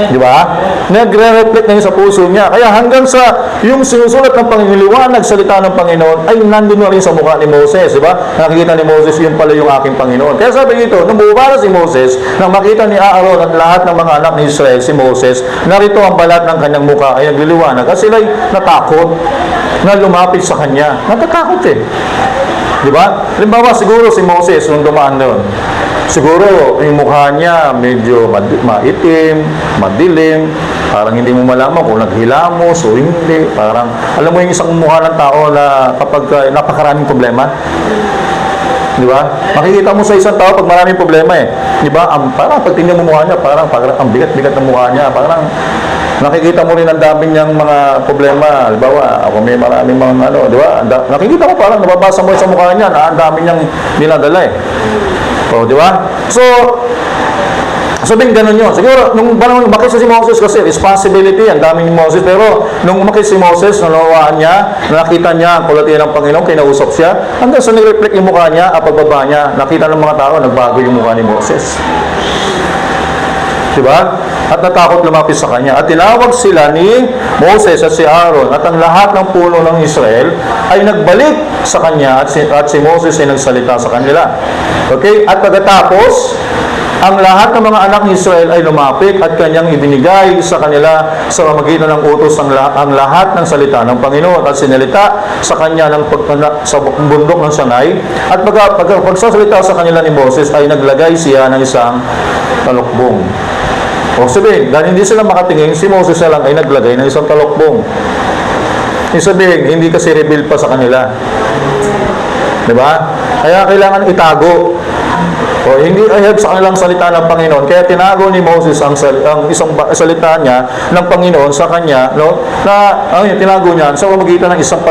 Diba? Nagre-reflect na yun sa puso niya. Kaya hanggang sa yung sinusulat ng Panginoon, liwanag salita ng Panginoon, ay nandun na rin sa mukha ni Moses. Diba? Nakikita ni Moses, yun pala yung aking Panginoon. Kaya sabi dito, nung bumaba si Moses, nang makita ni Aaron at lahat ng mga anak ni Israel, si Moses, narito ang balat ng kanyang mukha ay nagliliwanag. Kasi sila'y natakot na lumapit sa kanya. Natatakot eh. Diba? Halimbawa, siguro si Moses, nung dumaan doon, siguro yung mukha niya medyo maitim, madilim, parang hindi mo malaman kung naghilamos o hindi. Parang, alam mo yung isang mukha ng tao na kapag napakaraming problema, di ba? Makikita mo sa isang tao pag maraming problema eh. Di ba? Parang pag tingnan mo mukha niya, parang ang bigat-bigat ng mukha niya. Parang nakikita mo rin ang dami niyang mga problema. Halimbawa, kung may maraming mga di ba? Nakikita mo parang nababasa mo sa mukha niya na ang dami niyang dinadala eh. Di ba? So, sabihin ganun yun. Siguro, nung umakit si Moses kasi, responsibility, ang dami ni Moses. Pero, nung umakit si Moses, nalawaan niya, nakita niya ang kulatian ng Panginoon, kinausap siya, hanggang sa nag-reflect yung mukha niya, at pagbaba niya, nakita ng mga tao, nagbago yung mukha ni Moses. Diba? At natakot lumapit sa kanya. At tinawag sila ni Moses at si Aaron at ang lahat ng puno ng Israel ay nagbalik sa kanya at si Moses ay nagsalita sa kanila. Okay? At pagkatapos, ang lahat ng mga anak ni Israel ay lumapit at kanyang ibinigay sa kanila sa pamamagitan ng utos ang lahat ng salita ng Panginoon at sinalita sa kanya sa bundok ng Sanay. At pagsasalita sa kanila ni Moses ay naglagay siya ng isang talukbong. O sabihin, dahil hindi sila makatingin, si Moses na lang ay naglagay ng isang talukbong. Sabihin, hindi kasi reveal pa sa kanila. Diba? Kaya kailangan itago. O hindi ahib sa kanilang salita ng Panginoon. Kaya tinago ni Moses ang isang salita niya ng Panginoon sa kanya, no? Na tinago niya sa pamamagitan ng isang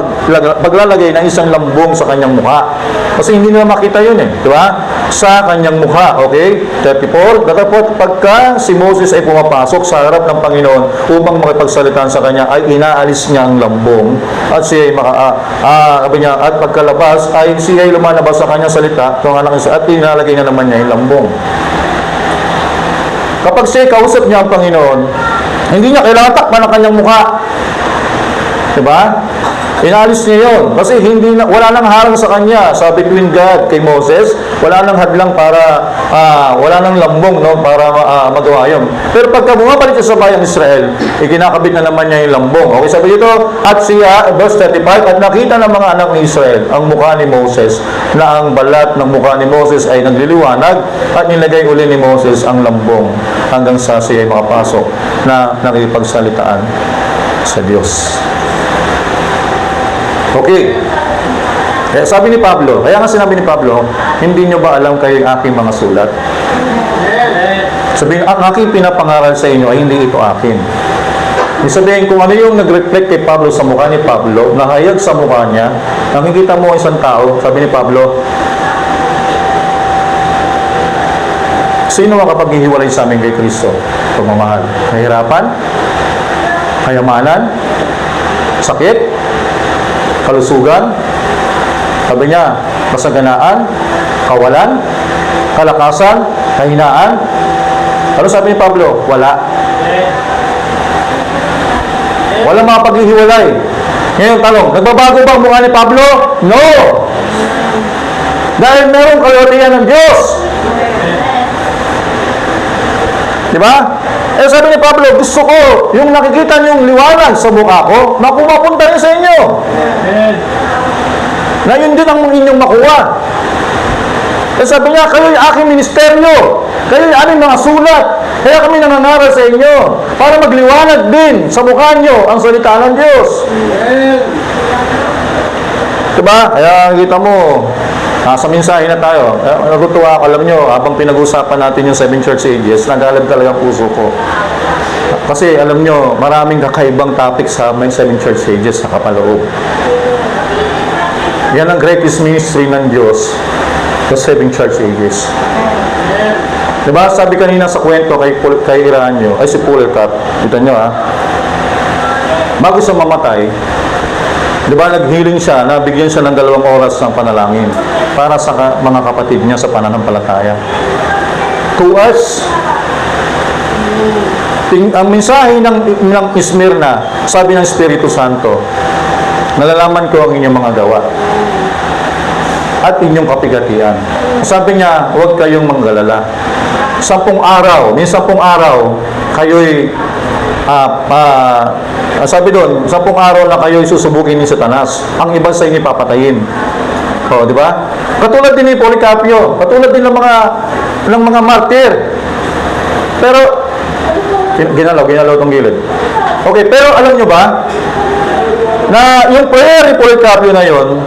paglalagay ng isang lambong sa kanyang mukha. Kasi hindi nila makita yun eh, di ba? Sa kanyang mukha, okay? 34, datapot pagka si Moses ay pumapasok sa harap ng Panginoon upang makipagsalita sa kanya, ay inaalis niya ang lambong at siya ay at pagkalabas ay siya ay lumalabas sa kanyang salita at inalagay na naman niya yung lambong. Kapag siya kausap niya ang Panginoon, hindi niya kailangan takpan ang kanyang mukha. Diba? Inalis niya yun. Kasi wala nang harang sa kanya. Sa between God kay Moses, wala nang hadlang para, wala nang lambong, no, para magawa yun. Pero pagka bumabalik siya sa bayang Israel, ikinakabit na naman niya yung lambong. Okay, sabi dito, at siya, verse 35, at nakita ng mga anak ni Israel ang mukha ni Moses, na ang balat ng mukha ni Moses ay nagliliwanag, at nilagay uli ni Moses ang lambong hanggang sa siya ay makapasok na nakipagsalitaan sa Diyos. Okay. Kaya sabi ni Pablo, kaya nga sinabi ni Pablo, hindi nyo ba alam kayo yung aking mga sulat? Sabihin, ang aking pinapangaral sa inyo ay hindi ito akin. Sabihin, kung ano yung nag-reflect kay Pablo sa mukha ni Pablo, nahayag sa mukha niya, nakikita mo isang tao, sabi ni Pablo, sino makapaghihiwalay sa amin kay Kristo? Pagmamahal. Kahirapan? Kayamanan? Sakit? Kalusugan? Sabi niya, kasaganaan? Kawalan? Kalakasan? Kahinaan? Ano sabi ni Pablo? Wala. Wala mga paghihiwalay. Ngayon, tanong, nagbabago ba ang mukha ni Pablo? No! Dahil merong kalootihan ng Diyos. Di ba? Eh sabi ni Pablo, gusto ko yung nakikita niyong liwanag sa mukha ko na pumapunta rin sa inyo. Na yun din ang inyong makuha. Eh sabi niya, kayo yung aking ministeryo. Kayo yung aming mga sulat. Kaya kami nangangaral sa inyo para magliwanag din sa mukha niyo ang salita ng Diyos. Diba? Kaya kita mo, sa mensahe na tayo. Nagutuwa ako, alam nyo, habang pinag-usapan natin yung 7 church ages, nagalab talagang puso ko. Kasi alam nyo, maraming kakaibang topic sa may 7 church ages na kapaloob. Yan ang greatest ministry ng Diyos, the 7 church ages. Diba? Sabi kanina sa kwento kay Iranyo, ay si Polycarp, kita nyo bago siya mamatay, diba nag-healing siya, nabigyan siya ng 2 oras ng panalangin para sa mga kapatid niya sa pananampalataya. 2 hours. Ang mensahe ng Smyrna, sabi ng Espiritu Santo, nalalaman ko ang inyong mga gawa at inyong kapigatian. Sabi niya, huwag kayong manggalala. 10 araw, may 10 araw, kayo'y sabi doon, 10 araw na kayo'y susubukin ni Satanas. Ang iba sa inyo papatayin. O, di ba? Katulad din ni Policarpio, katulad din ng mga martir. Pero, ginalaw tong gilid. Okay, pero alam nyo ba, na yung prayer ni Policarpio na yon,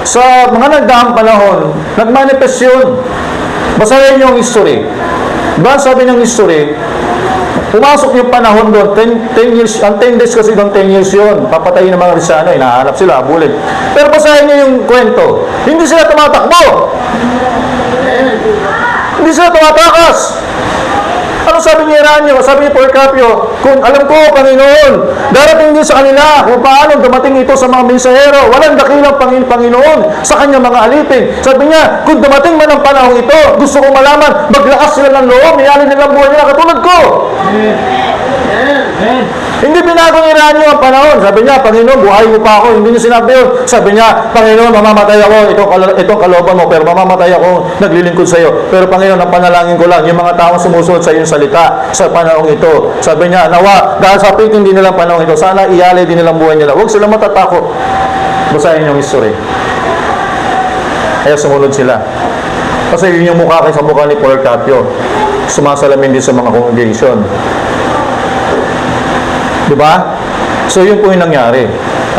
sa mga nagdaang panahon, nagmanifest yun. Basahin niyo ang history. Diba sabi ng history, pumasok yung panahon doon, 10 years, ang 10 days kasi doon, 10 years yun. Papatayin ng mga Kristyano, hinahanap sila, bullet. Pero basahin niyo yung kwento. Hindi sila tumatakbo. Hindi sila tumatakas. Ano sabi ni Iranyo? Sabi ni Policarpio, kung alam ko, Panginoon, darating din sa kanila kung paano dumating ito sa mga mensahero, walang dakilang Panginoon sa kanyang mga alipin. Sabi niya, kung dumating man ang panahon ito, gusto kong malaman, maglakas sila ng loob, iyalin nilang buhay nila katulad ko. Hindi binago ni Iranyo ang panahon. Sabi niya, Panginoon, buhay mo pa ako. Hindi niya sinabi yun. Sabi niya, Panginoon, mamamatay ako. Itong kalooban mo, pero mamamatay ako. Naglilingkod sa iyo. Pero Panginoon, ang panalangin ko lang, yung mga taong sumusunod sa iyong salita sa panahon ito. Sabi niya, nawa, dahil sa pitin din nilang panahon ito, sana iyali din nilang buhay nila. Huwag silang matatakot. Basahin yung history. Kaya sumunod sila. Kasi yun yung mukha sa mukha ni Policarpio. Sumasalamin din sa mga congregation. Diba? So, yun po yung nangyari.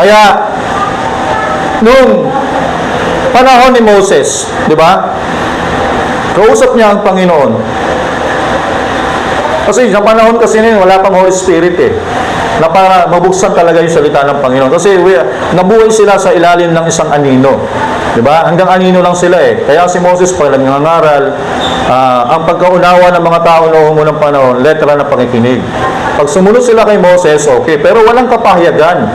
Kaya, nung panahon ni Moses, diba? Kausap niya ang Panginoon. Kasi sa panahon kasi nila, wala pang Holy Spirit na para mabuksan talaga yung salita ng Panginoon. Kasi nabuhay sila sa ilalim ng isang anino. Diba? Hanggang anino lang sila Kaya si Moses pag nangangaral, ang pagkaunawa ng mga tao noong unang panahon, letra na pakikinig. Pag sumunod sila kay Moses, okay. Pero walang kapahayagan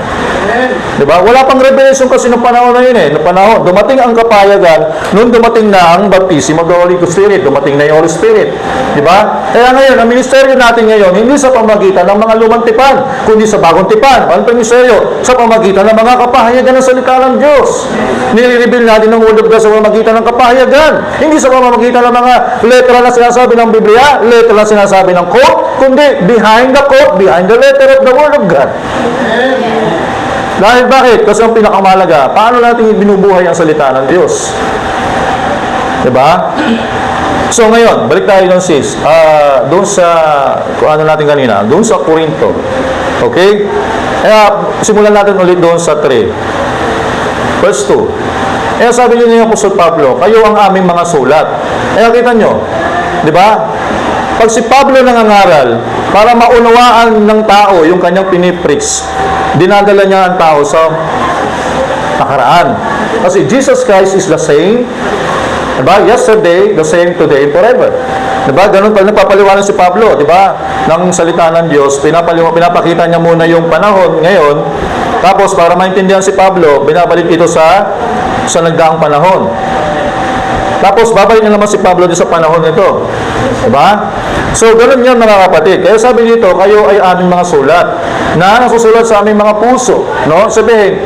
Diba? Wala pang revelation kasi noong panahon na yun eh. Noong panahon, dumating ang kapayagan, noon dumating na ang baptism of the Holy Spirit, dumating na yung Holy Spirit. Diba? Kaya ngayon, ang ministeryo natin ngayon, hindi sa pamagitan ng mga lumang tipan, kundi sa bagong tipan. Ano pa ministeryo? Sa pamagitan ng mga kapahayagan ng salita ng Diyos. Nire-reveal natin ng Word of God sa pamagitan ng kapahayagan. Hindi sa pamamagitan ng mga letra na sinasabi ng Biblia, letra na sinasabi ng quote, kundi behind the quote, behind the letter of the Word of God. Dahil bakit? Kasi ang pinakamalaga, paano natin binubuhay ang salita ng Diyos? Diba? So ngayon, balik tayo doon sis. Doon sa, kung ano natin kanina, doon sa Corinto. Okay? Kaya simulan natin ulit doon sa 3. Verse 2. Kaya sabi niyo yung Apostol Pablo, kayo ang aming mga sulat. Kaya kita nyo, di ba? Pag si Pablo nangangaral, para maunawaan ng tao yung kanyang pinipreach, dinadala niya ang tao sa nakaraan. Kasi Jesus Christ is the same, diba? Yesterday, the same today, forever. Diba? Ganun pag nagpapaliwanag si Pablo, diba? Ng salita ng Diyos, pinapakita niya muna yung panahon ngayon, tapos para maintindihan si Pablo, binabalik ito sa nagdaang panahon. Tapos babalik na naman si Pablo sa panahon nito. Diba? So, ganun yan mga kapatid. Kaya sabi dito, kayo ay aming mga sulat na nasusulat sa aming mga puso. No? Sabihin,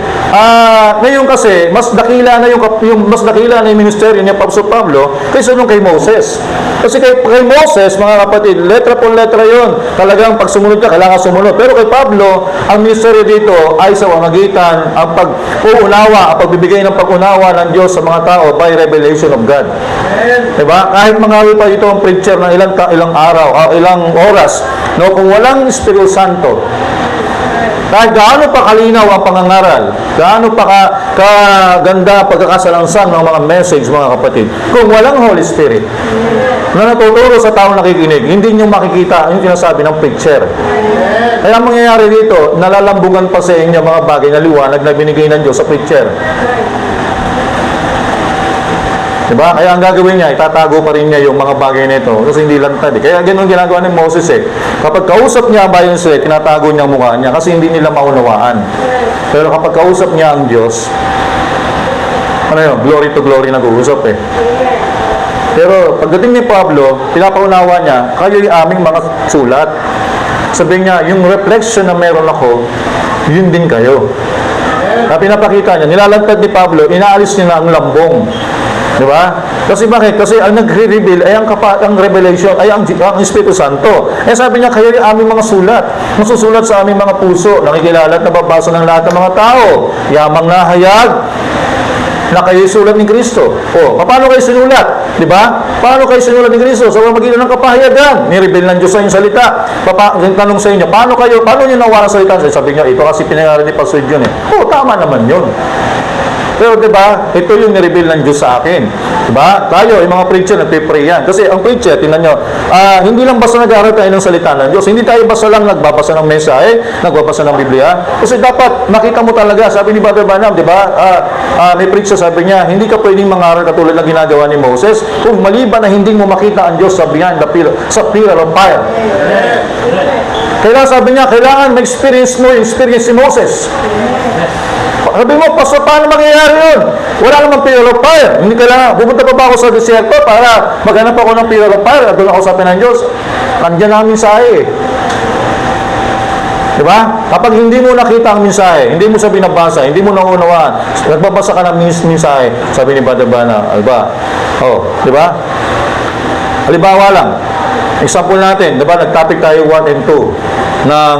ngayon kasi, mas dakila na yung ministeryo ni Apostol Pablo kaysa nung kay Moses. Kasi kay Moses, mga kapatid, letra po letra yon. Talagang pag sumunod ka, kailangan sumunod. Pero kay Pablo, ang ministeryo dito ay sa pamamagitan ang pag-uunawa, ang pagbibigay ng pag-unawa ng Diyos sa mga tao by revelation of God. Diba? Kahit mangawi pa ito ang preacher ng ilang araw, ilang oras, no, kung walang Espiritu Santo, kahit gaano pa kalinaw ang pangangaral, gaano pa kaganda pagkakasalansang ng mga message, mga kapatid, kung walang Holy Spirit na natuturo sa taong nakikinig, hindi nyo makikita yung sinasabi ng preacher. Kaya ang mangyayari dito, nalalambungan pa sa inyo mga bagay na liwanag na binigay ng Diyos sa preacher. Diba? Kaya ang gagawin niya, itatago pa rin niya yung mga bagay nito kasi hindi lantad. Kaya ganoon ginagawa ni Moses eh. Kapag kausap niya ang bayan sila, tinatago niya ang mukha niya kasi hindi nila maunawaan. Pero kapag kausap niya ang Diyos, ano yun? Glory to glory nag-uusap eh. Pero pagdating ni Pablo, pinapaunawa niya, kayo yung aming mga sulat. Sabihin niya, yung reflection na meron ako, yun din kayo. Na pinapakita niya, nilalantad ni Pablo, inaalis niya na ang lambong. Diba? Kasi bakit? Kasi ang nagre-reveal ay ang revelation, ay ang Espiritu Santo. Eh sabi niya, kayo yung aming mga sulat. Nasusulat sa aming mga puso, nakikilala at nababasa ng lahat ng mga tao. Yamang nahayag na kayo sulat ni Kristo. O, paano kayo sinulat? Diba? Paano kayo sinulat ni Kristo? Sa pamamagitan ng kapahayagan. Ni-reveal ng Diyos sa inyong salita. Tanong sa inyo, paano niyo nawa ng salita? Sabi niya, ito kasi pinangaral ni Pastor John eh. O, tama naman yun. Pero diba, ito yung nireveal ng Diyos sa akin. Diba? Tayo, yung mga preacher, nagpipray yan. Kasi ang preacher, tingnan nyo, hindi lang basta nag-aaral tayo ng salita ng Diyos. Hindi tayo basta lang nagbabasa ng mensahe, nagbabasa ng Biblia. Kasi dapat makita mo talaga, sabi ni Brother Branham, diba, may preacher sabi niya, hindi ka pwedeng mangaral katulad ng ginagawa ni Moses kung maliban na hindi mo makita ang Diyos sa behind the pillar, sa pillar of fire. Kailangan sabi niya, kailangan ma-experience mo yung experience si Moses. Sabi mo, Pastor, paano mangyayari yun? Wala namang pillar of fire. Hindi kailangan, pupunta pa ba ako sa desierto para maghanap ako ng pillar of fire at doon ako usapin ng Diyos? Nandiyan ang mensahe. Diba? Kapag hindi mo nakita ang mensahe, hindi mo siya binabasa, hindi mo naunawaan, nagbabasa ka ng mensahe, sabi ni Brother Branham, alba, diba? Halimbawa lang, example natin, diba, nag-topic tayo 1 and 2 ng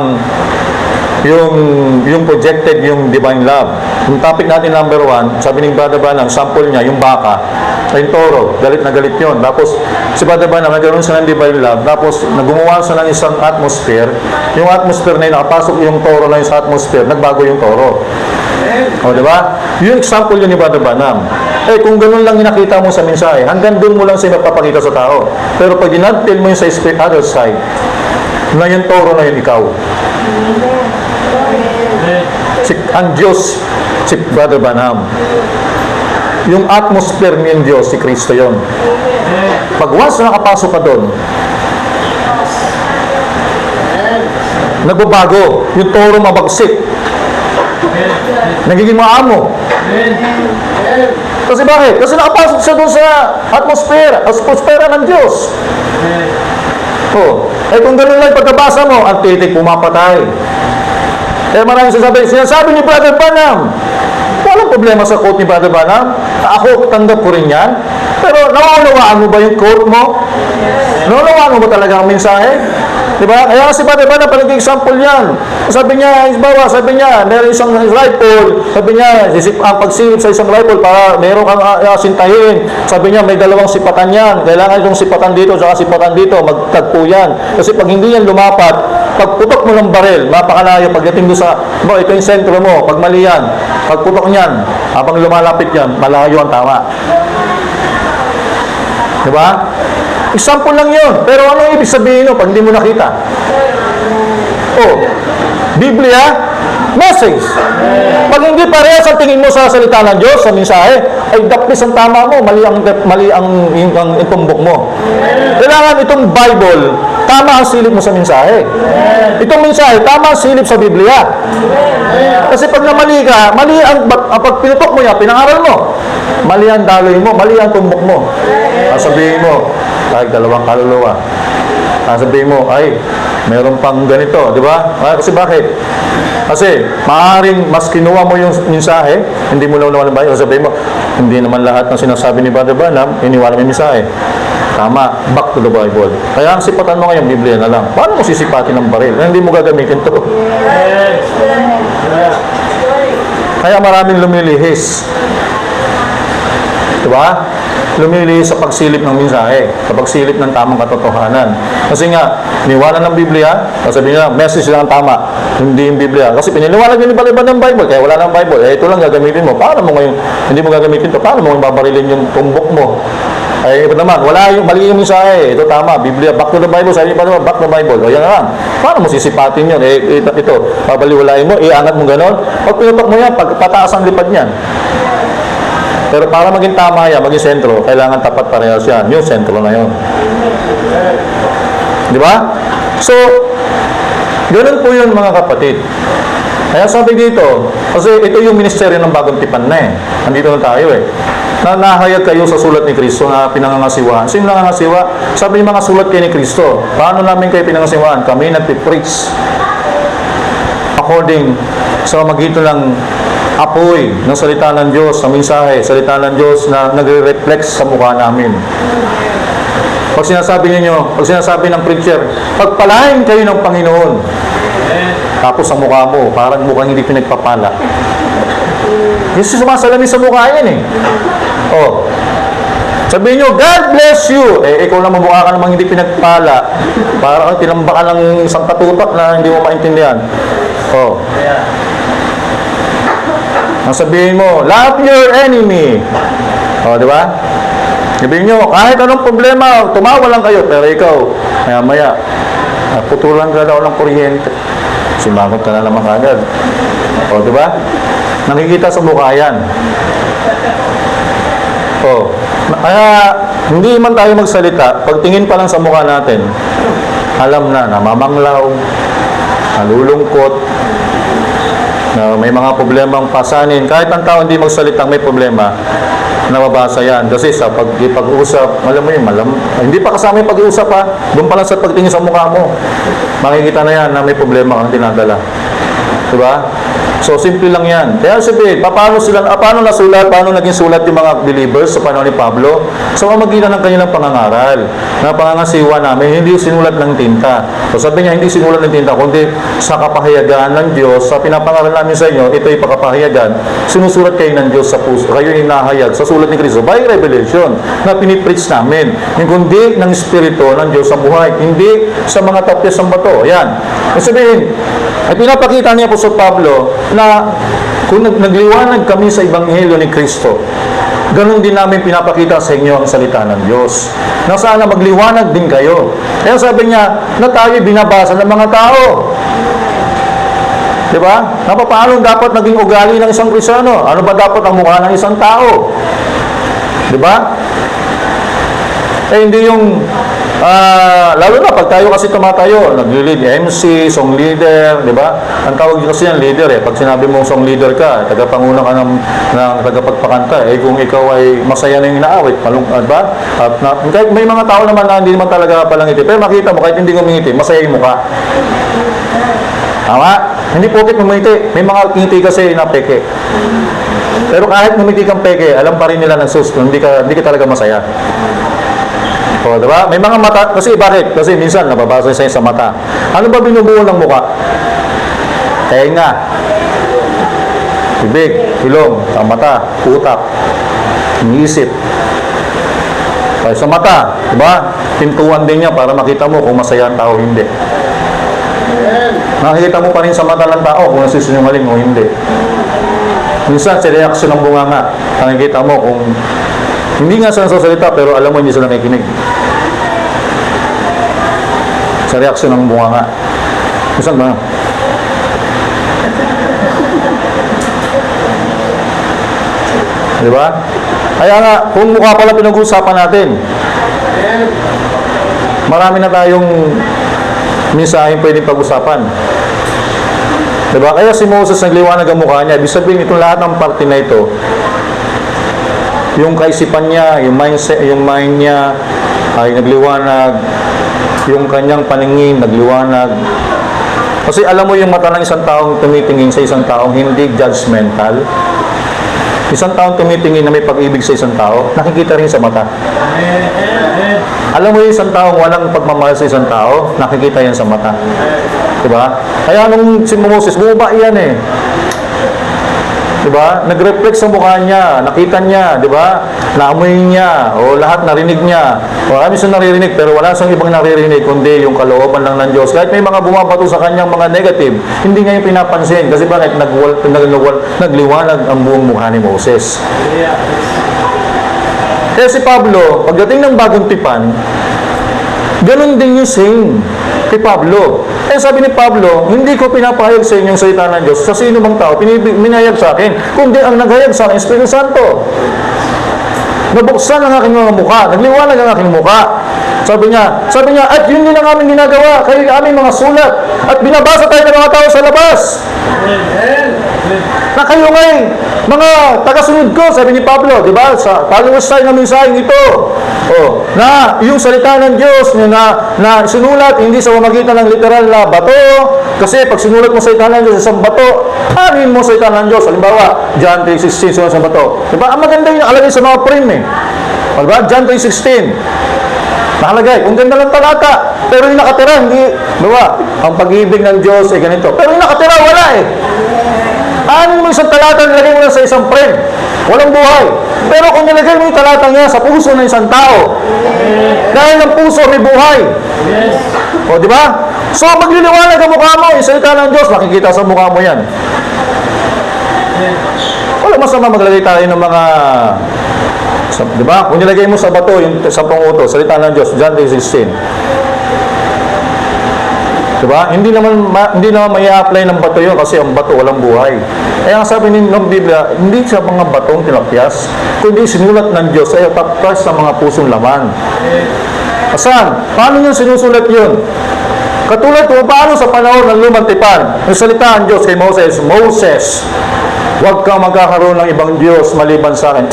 yung projected, yung divine love. Yung topic natin number 1, sabi ni Brother Branham, sample niya, yung baka, yung toro, galit na galit yun. Tapos, si Brother Branham, nagkaroon siya ng divine love. Tapos, gumawa siya ng isang atmosphere. Yung atmosphere na yun, nakapasok yung toro na yun sa atmosphere, nagbago yung toro. O, diba? Yung example yun ni Brother Branham. Eh, kung ganun lang nakita mo sa mensahe, hanggang doon mo lang siya magpapakita sa tao. Pero pag dinadtil mo yun sa other side, na yung toro na yun ikaw. Ang Diyos, si Brother Branham. Yung atmosphere ng Diyos, si Kristo yon. Pag once na nakapasok ka doon, nagbabago. Yung toro mabagsik. Nagiging maamo. Kasi bakit? Kasi nakapasok siya doon sa atmosfera ng Diyos. Kung ganun lang pagkabasa mo, ang titik pumapatay. Maraming sinasabi ni Brother Branham, walang problema sa quote ni Brother Branham. Ako, tanggap ko rin yan. Pero naunawaan mo ba yung quote mo? Naunawaan mo ba talaga ang mensahe? Diba? Kaya si Brother Branham, nag-example yan. Sabi niya, meron isang rifle. Sabi niya, ang pagsilip sa isang rifle para meron kang sintahin. Sabi niya, may dalawang sipatan yan. Kailangan itong sipatan dito, saka sipatan dito. Magtagpo yan. Kasi pag hindi yan lumapat, pag putok mo ng baril, mapakalayo pagdating doon sa, ito yung sentro mo, pag mali yan, pag putok niyan, habang lumalapit yan, malayo ang tama. Diba? Example lang yun. Pero ano ibig sabihin pag hindi mo nakita? Biblia, message. Pag hindi parehas ang tingin mo sa salita ng Diyos, sa mensahe, ay dapis ang tama mo, mali ang itumbok mo. Kailangan itong Bible, tama ang silip mo sa mensahe. Itong mensahe, tama ang silip sa Biblia. Kasi pag namali ka, mali pag pinutok mo yan, pinangaral mo. Mali ang daloy mo, mali ang tumbok mo. Sabihin mo, ay, dalawang kaluluwa. Sabihin mo, ay, meron pang ganito, di ba? Kasi bakit? Kasi, maaaring mas kinuha mo yung mensahe, hindi mo lang naman ang sabihin mo, hindi naman lahat ng sinasabi ni Brother Branham, iniwala mo yung mensahe. Tama, back to the Bible. Kaya ang sipatan mo ngayon, Biblia na lang. Paano mo sisipatin ng baril? Hindi mo gagamitin ito. Kaya maraming lumilihis. Diba? Lumilihis sa pagsilip ng mensahe, sa pagsilip ng tamang katotohanan. Kasi nga, niwala ng Biblia, sabi niya, message lang tama, hindi yung Biblia. Kasi piniliwanag niyo iba ng Bible, kaya wala ng Bible. Ito lang gagamitin mo. Paano mo ngayon, hindi mo gagamitin ito? Paano mo babarilin yung tumbok mo? Iba naman, mali yung mensahe. Ito tama, Biblia, back to the Bible. Sabi pa naman, back to the Bible. O yan lang. Paano mo sisipatin yun? Ito, babaliwalain mo, iangat mo ganon. Pag pinutok mo yan, pataas ang lipad niyan. Pero para maging tama yan, maging sentro, kailangan tapat parehas yan. Yung sentro na yun. Di ba? So, ganun po yun mga kapatid. Kaya sabi dito, kasi ito yung ministeryo ng bagong tipan na Andito na tayo na nahayag kayo sa sulat ni Kristo na pinangangasiwaan. Sino nangangasiwa? Sabi yung mga sulat kayo ni Kristo. Paano namin kayo pinangangasiwaan? Kami nagpipreach according sa magitan ng apoy ng salita ng Diyos, sa mensahe, salita ng Diyos na nagre-reflect sa mukha namin. Pag sinasabi ng preacher, pagpalain kayo ng Panginoon, tapos sa mukha mo, parang mukhang hindi pinagpapala. Kasi sumasalamin sa mukha yan sabihin nyo, God bless you. Ikaw lang mukha ka namang hindi pinagpala. Parang tinamba ka ng isang katutak na hindi mo maintindihan. Ang sabihin mo, love your enemy. Di ba? Sabihin nyo, kahit anong problema, tumawa lang kayo. Pero ikaw, maya, putulan ka daw ng kuryente. Simangot ka na naman kagad. Di ba? Nakikita sa mukha yan. Kaya, hindi man tayo magsalita, pagtingin pa lang sa mukha natin, alam na, namamanglaw, nalulungkot, na may mga problemang pasanin. Kahit ang tao hindi magsalitang may problema, nababasa yan. Kasi sa pag-uusap, alam mo yun, hindi pa kasama yung pag-uusap doon pa lang sa pagtingin sa mukha mo, makikita na yan na may problema kang dinadala. Diba? So, simple lang yan. Kaya sabihin, paano naging sulat yung mga believers sa panahon ni Pablo? Sa pamamagitan ng kanilang pangangaral. Na pangangasiwa namin, hindi sinulat ng tinta. So, sabi niya, hindi sinulat ng tinta, kundi sa kapahayagan ng Diyos, sa pinapangaral namin sa inyo, ito ay pagkapahayagan. Sinusulat kayo ng Diyos sa puso. Kayo hinahayag sa sulat ni Kristo by revelation na pinipreach namin. Kundi ng Espiritu ng Diyos sa buhay. Hindi sa mga tapyas ng bato. Yan. Sabihin, ay pinapakita niya po sa Pablo na kung nagliwanag kami sa Ebanghelyo ni Kristo, ganun din namin pinapakita sa inyo ang salita ng Diyos. Na sana magliwanag din kayo. Kaya sabi niya, na tayo binabasa ng mga tao. Diba? Paano dapat naging ugali ng isang Kristiyano? Ano ba dapat ang mukha ng isang tao? Diba? Hindi yung Lalo na pag tayo kasi tumatayo, nag-lead MC, song leader, di ba? Ang tawag kasi yan leader eh. Pag sinabi mong song leader ka, tagapanguna ka ng tagapagpakanta, eh kung ikaw ay masaya na yung inaawit, ba? Kahit may mga tao naman na hindi naman talaga palangiti, pero makita mo kahit hindi ngumingiti, masaya yung mukha. Tama? Hindi porket ngumiti. May mga ngiti kasi na peke. Pero kahit ngumiti kang peke, alam pa rin nila ng hindi ka talaga masaya. O, diba? May mga mata, kasi bakit? Kasi minsan, nababasa sa'yo sa mata. Ano ba binubuo ng muka? Tenga, bibig, ilong, sa mata, utak, iniisip. Kaya sa mata, diba? Pintuan din niya para makita mo kung masaya ang tao o hindi. Nakikita mo pa rin sa mata ng tao kung nasisinungaling o hindi. Minsan, sa reaksyon ng bunganga, nakikita mo kung hindi nga sila sasalita, pero alam mo hindi sila nakikinig. Sa reaksyon ng bunganga. Minsan ba? Diba? Kaya nga, kung mukha pala pinag-uusapan natin, marami na tayong mensaheng pwedeng pag-usapan. Diba? Kaya si Moses nagliwanag ang mukha niya. Ibig sabihin, itong lahat ng parte na ito, yung kaisipan niya, yung mind niya ay nagliwanag, yung kanyang paningin nagliwanag. Kasi alam mo yung mata ng isang taong tumitingin sa isang taong hindi judgmental. Isang taong tumitingin na may pag-ibig sa isang tao, nakikita rin sa mata. Alam mo yung isang taong walang pagmamahal sa isang tao, nakikita yan sa mata. Diba? Kaya nung si Moses, bumaba yan eh. Diba? Nag-reflect sa mukha niya, nakita niya, diba? Naamoy niya, o lahat narinig niya. Marami siyang naririnig, pero wala siyang ibang naririnig, kundi yung kalooban lang ng Diyos. Kahit may mga bumabato sa kanyang mga negative, hindi niya yung pinapansin. Kasi bakit? Nagliwanag ang buong mukha ni Moses. Kaya si Pablo, pagdating ng bagong tipan, ganun din yung same kay Pablo. Eh sabi ni Pablo, hindi ko pinapahayag sa inyong salita ng Diyos sa sino bang tao minayag sa akin, kundi ang naghayag sa akin, Espiritu Santo. Nabuksan ang aking mga mukha, nagliwanag ang aking mukha. Sabi niya, at yun din ang aming ginagawa, kayo aming mga sulat, at binabasa tayo ng mga tao sa labas. Na kayo ngayon, mga tagasunod ko, sabi ni Pablo, di ba? Sa followers tayo ng mensaheng ito. Oh, na yung salita ng Diyos na sinulat hindi sa pamamagitan ng literal na bato, kasi pag sinulat mo salita ng Diyos sa isang bato, anuin mo salita ng Diyos. Halimbawa, John 3:16 sinulat sa bato. Di ba? Ang maganda yung nakalagay sa mga frame eh. Diba? John 3:16. Nakalagay, kung ganda ng talata, pero yung nakatira, hindi, diba? Ang pag-ibig ng Diyos ay ganito. Pero yung nakatira, wala eh. Ano mo isang talata, nilagay mo lang sa isang frame. Walang buhay. Pero kung nilagay mo yung talata niya sa puso ng isang tao, dahil ang puso may buhay. O, di ba? So, magliliwanag ang mukha mo, yung salita ng Diyos, makikita sa mukha mo yan. Wala masama maglagay tayo ng mga, di ba? Kung nilagay mo sa bato, yung 10 utos, salita ng Diyos, John 3:16. Diba? Hindi naman may apply ng bato yun kasi ang bato walang buhay. Kaya ang sabi ng Biblia, hindi sa mga batong tinapyas, kundi sinulat ng Diyos ay tapos sa mga pusong laman. Saan? Paano nyo sinusulat yun? Katulad kung paano sa panahon ng lumang tipan, yung salita ng Diyos kay Moses, Moses, huwag kang magkakaroon ng ibang Diyos maliban sa akin.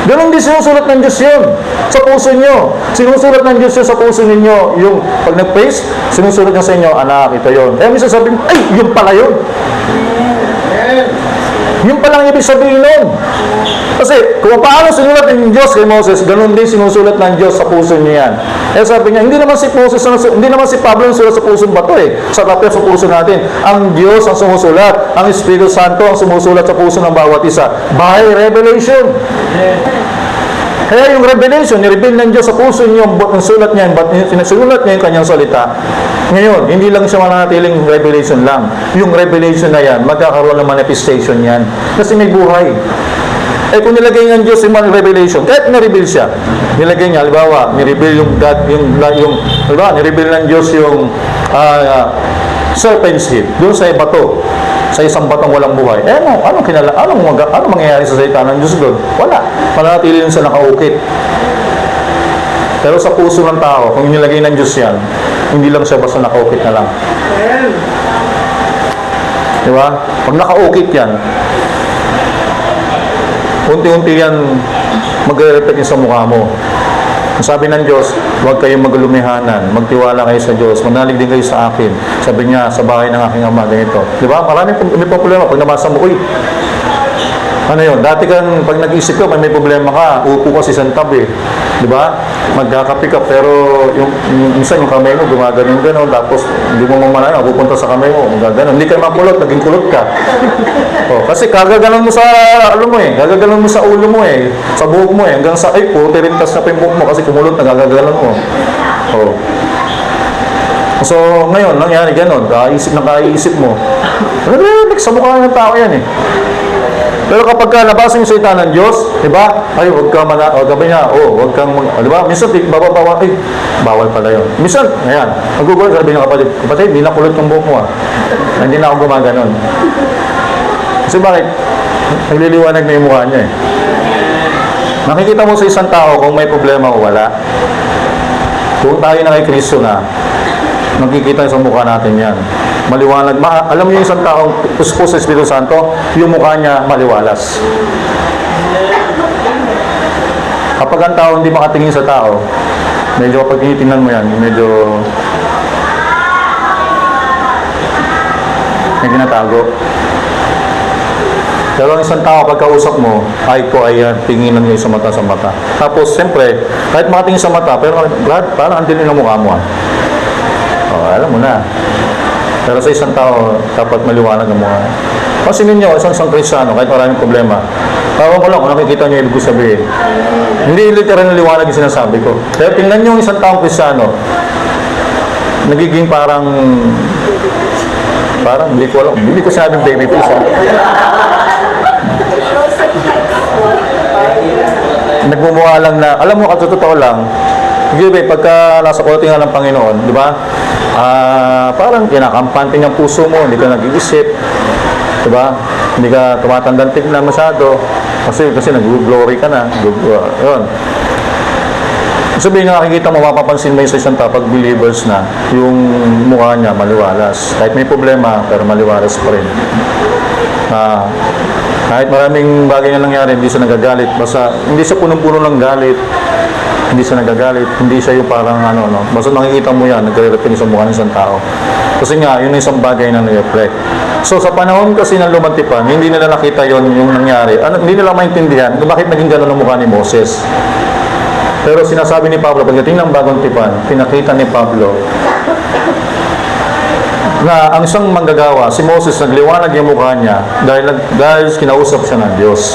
Ganon din sinusulat ng Diyos yun sa puso nyo. Sinusulat ng Diyos yun sa puso ninyo. Yung pag nag-praise, sinusulat niya sa inyo, anak, ito yun. Eh, minsan sabihin, ay, yun pala yun. Yun pala ang ibig sabihin nun. Kasi, kung paano sinulat ng Diyos kay Moses, ganon din sinusulat ng Diyos sa puso niya yan. Eh, sabi niya, hindi naman si Pablo ang sulat sa pusong bato eh. Sa tapos sa puso natin. Ang Diyos ang sumusulat. Ang Espiritu Santo ang sumusulat sa puso ng bawat isa. By revelation. Kaya yung revelation, ni-reveal ng Diyos sa puso niyo ang sulat niya, sinulat niya yung kanyang salita. Ngayon, hindi lang siya mananatiling revelation lang. Yung revelation na yan, magkakaroon ng manifestation yan. Kasi may buhay. Eh kung nilagay ng Diyos yung revelation, kahit na-reveal siya, nilagay niya, halimbawa, ni-reveal yung God, halimbawa, ni-reveal ng Diyos yung serpent's head, doon sa bato, sa isang batong walang buhay. Eh anong mangyayari sa salita ng Diyos doon? Wala. Mananatili lang siya nakaukit. Pero sa puso ng tao, kung inilagay ng Diyos yan, hindi lang siya basta nakaukit na lang. Di ba? Pag nakaukit yan, unti-unti yan magre-reflect sa mukha mo. Ang sabi ng Diyos, huwag kayong maglumihanan, magtiwala kayo sa Diyos, manalig din kayo sa akin. Sabi niya, sa bahay ng aking ama, ganito. Di ba? Marami may problema pag nabasa mo, uy, ano yun? Dati kang, pag nag-isip ka, may problema ka, upo ka sa isang tabi. Di ba? Magkakapi ka, pero minsan yung kamay mo, gumaganon gano'n, tapos hindi mo mamalayan, pupunta sa kamay mo, gaganon. Hindi ka makulot, naging kulot ka. Oh, kasi kagaganon mo sa, alam mo gagaganon mo sa ulo mo sa buhok mo hanggang sa, ay, puti rin tas na pa yung buhok mo kasi kumulot, nagagaganon mo. Oh. So, ngayon, nangyari gano'n, nakaisip mo. Sa mukha ng tao yan Pero kapag ka nabasa yung salita ng Diyos, di ba? Ay, huwag ka gabi niya, huwag kang, di ba? Minsan, bawal, bawal pala yun. Minsan, ayan, mag-google, sabi ng kapatid, hindi na kulot yung buhok mo Hindi na ako gumaganon. Kasi bakit? Nagliliwanag na yung mukha niya Nakikita mo sa isang tao kung may problema o wala. Kung tayo na kay Kristo na, nakikita sa mukha natin yan. Maliwanag. Alam niyo yung isang taong puspos sa Espiritu Santo, yung mukha niya maliwalas. Kapag ang tao hindi makatingin sa tao, medyo kapag tinitingnan mo yan, medyo may ginatago. Pero ang isang tao, pagkausap mo, ay ko ay tinginan niya sa mata. Tapos, siyempre, kahit makatingin sa mata, pero parang ang dilim ng mukha mo alam mo na. Pero sa isang tao, dapat maliwanag ang mukha. Kasi ninyo, isang Kristiyano, kahit maraming problema, tawag ko lang kung nakikita niyo ibig sabihin. Hindi literal na liwanag yung sinasabi ko. Pero tingnan niyo yung isang taong Kristiyano, nagiging parang, hindi ko sinabing baby face Nagmumukha lang na, alam mo, katotoo lang, pagka nasa kulatingan ng Panginoon, di ba? Parang kinakampante niyang puso mo, hindi ka nag-iisip, di ba? Hindi ka tumatandang tignan masyado, kasi nag-glory ka na, yun. Sabihin nga, nakikita mo, mapapansin mo yung sa isang pag believers na, yung mukha niya maliwalas. Kahit may problema, pero maliwalas pa rin. Kahit maraming bagay na nangyari, hindi siya nagagalit. Basta, hindi siya punong-puno ng galit. Hindi siya nagagalit. Hindi siya yung parang Basta nakikita mo yan, nagre-reflect sa mukha ng isang tao. Kasi nga, yun yung isang bagay na nag-reflect. So, sa panahon kasi ng lumantipan, hindi nila nakita yon yung nangyari. Hindi nila maintindihan kung bakit naging gano'n ang mukha ni Moses. Pero sinasabi ni Pablo, pagdating ng bagong tipan, pinakita ni Pablo na ang isang manggagawa, si Moses, nagliwanag yung mukha niya dahil kinausap siya ng Diyos.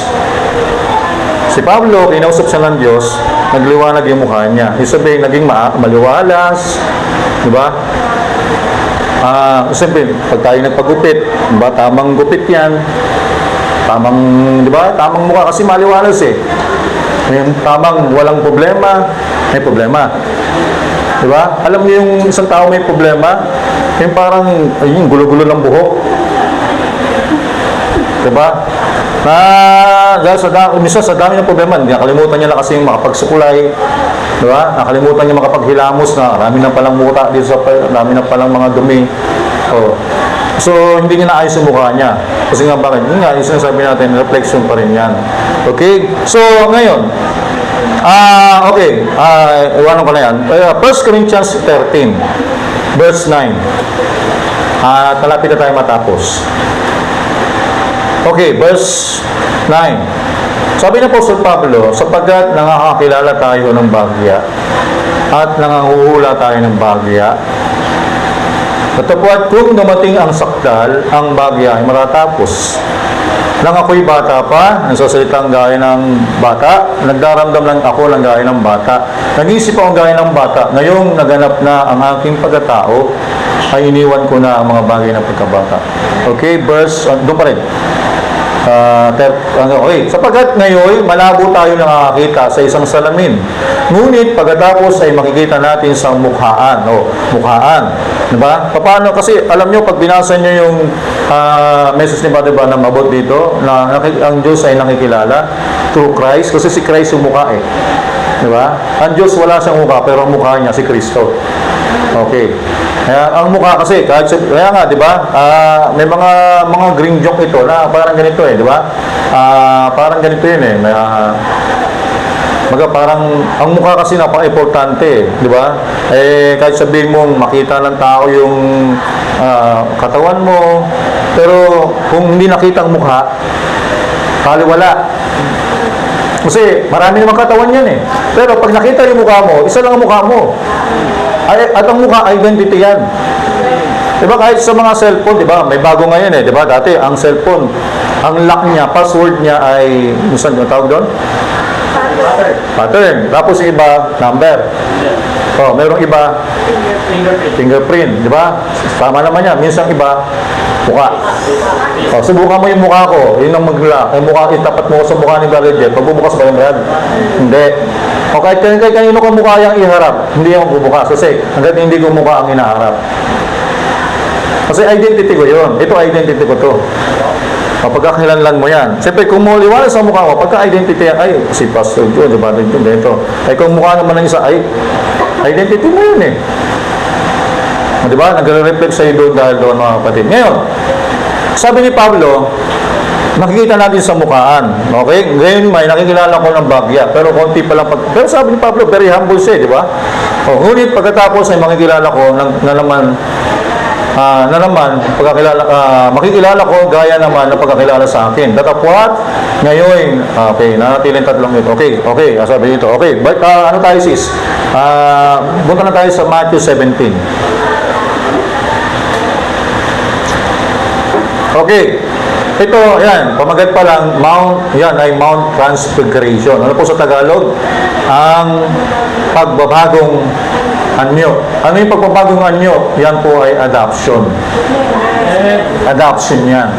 Si Pablo, kinausap siya ng Diyos, nagliwanag yung mukha niya. Ibig sabihin, naging maliwalas, di ba? Siyempre, pag tayo nagpagupit, diba, tamang gupit yan, di ba? Tamang mukha kasi maliwalas Yung tamang walang problema, may problema. Di ba? Alam niyo yung isang tao may problema, yung parang, yung gulo-gulo ng buhok. Di ba? Dahil sa dami ng problema, nakalimutan niya na kasi yung makapagsukulay. Di ba? Nakalimutan niya makapaghilamos na marami na palang muta dito marami na palang mga dumi. So, hindi niya naayos yung mukha niya. Kasi nga bakit? Yun nga, yung sinasabi natin, reflection pa rin yan. Okay? So, ngayon, iwanan ko na yan. 1 Corinthians 13, verse 9. Kalapit na tayo matapos. Okay, verse 9. Sabi ng Apostol Pablo, sapagkat nakakakilala tayo ng bagya at nanganguhula tayo ng bagya, katapwat kung dumating ang sakdal, ang bagya ay matatapos. Nang ako'y bata pa, nagsasalitang gaya ng bata, nagdaramdam lang ako ng gaya ng bata. Nag-iisip ako gaya ng bata. Ngayong naganap na ang aking pagkatao, ay iniwan ko na ang mga bagay ng pagkabata. Okay, verse, doon pa rin. Sapagkat ngayon, malabo tayo nakakakita sa isang salamin. Ngunit pagkatapos ay makikita natin sa mukhaan. Mukhaan. Diba? Paano? Kasi alam nyo, pag binasa nyo yung message ni Brother Branham about dito, na ang Diyos ay nakikilala through Christ, kasi si Christ yung mukha Di ba? Ang Diyos wala siyang mukha, pero ang mukha niya si Kristo. Okay. Kaya ang mukha kasi, kaya nga, di ba? May mga green joke ito na parang ganito eh, di ba? Parang ganito yun eh. Parang ang mukha kasi napaka-importante, di ba? Kahit sabihin mo makita ng tao yung katawan mo, pero kung hindi nakita ang mukha, wala. Kasi marami namang katawan yan eh. Pero pag nakita yung mukha mo, isa lang ang mukha mo. At ang mukha, identity yan. Diba kahit sa mga cellphone, diba? May bago ngayon eh, diba? Dati, ang cellphone, ang lock niya, password niya ay, saan yung tawag doon? Pattern. Tapos yung iba, number. Merong iba, fingerprint. Diba? Tama naman yan. Minsan iba, mukha. Subukan mo yung mukha ko. Yun ang mag-lock. Yung mukha, itapat mo sa mukha ni Brother Jet. Pagbubukas ba yung Brad? Hindi. O kahit kanino ko mukha yung iharap, hindi ako bubukas. Kasi hanggang hindi ko mukha ang inaharap. Kasi identity ko yun. Ito identity ko to. Pagkakakilanlan mo yan. Siyempre, kung mo liwanag sa mukha mo, pagka-identity yan, ay, si Pastor Joe, di ba? Ito. Ay, kung mukha naman ng isa, ay, identity mo yun eh. Di ba? Nagre-reflect sa iyo doon dahil doon mga kapatid. Ngayon, sabi ni Pablo, nakikita natin sa mukhaan. Okay? Ngayon may nakikilala ko ng bagya, pero konti pa lang. Pero sabi ni Pablo, very humble siya, di ba? Ngunit pagkatapos ay makikilala ko makikilala ko gaya naman na pagkakilala sa akin. Datapwat, ngayon, okay, nanatiling 3 minutes. Okay, sabi nito. Okay, but ano tayo sis? Punta na tayo sa Matthew 17. Okay. Ito, yan, pamagat pa lang, yan ay Mount Transfiguration. Ano po sa Tagalog? Ang pagbabagong anyo. Ano yung pagbabagong anyo? Yan po ay adoption. Adoption yan.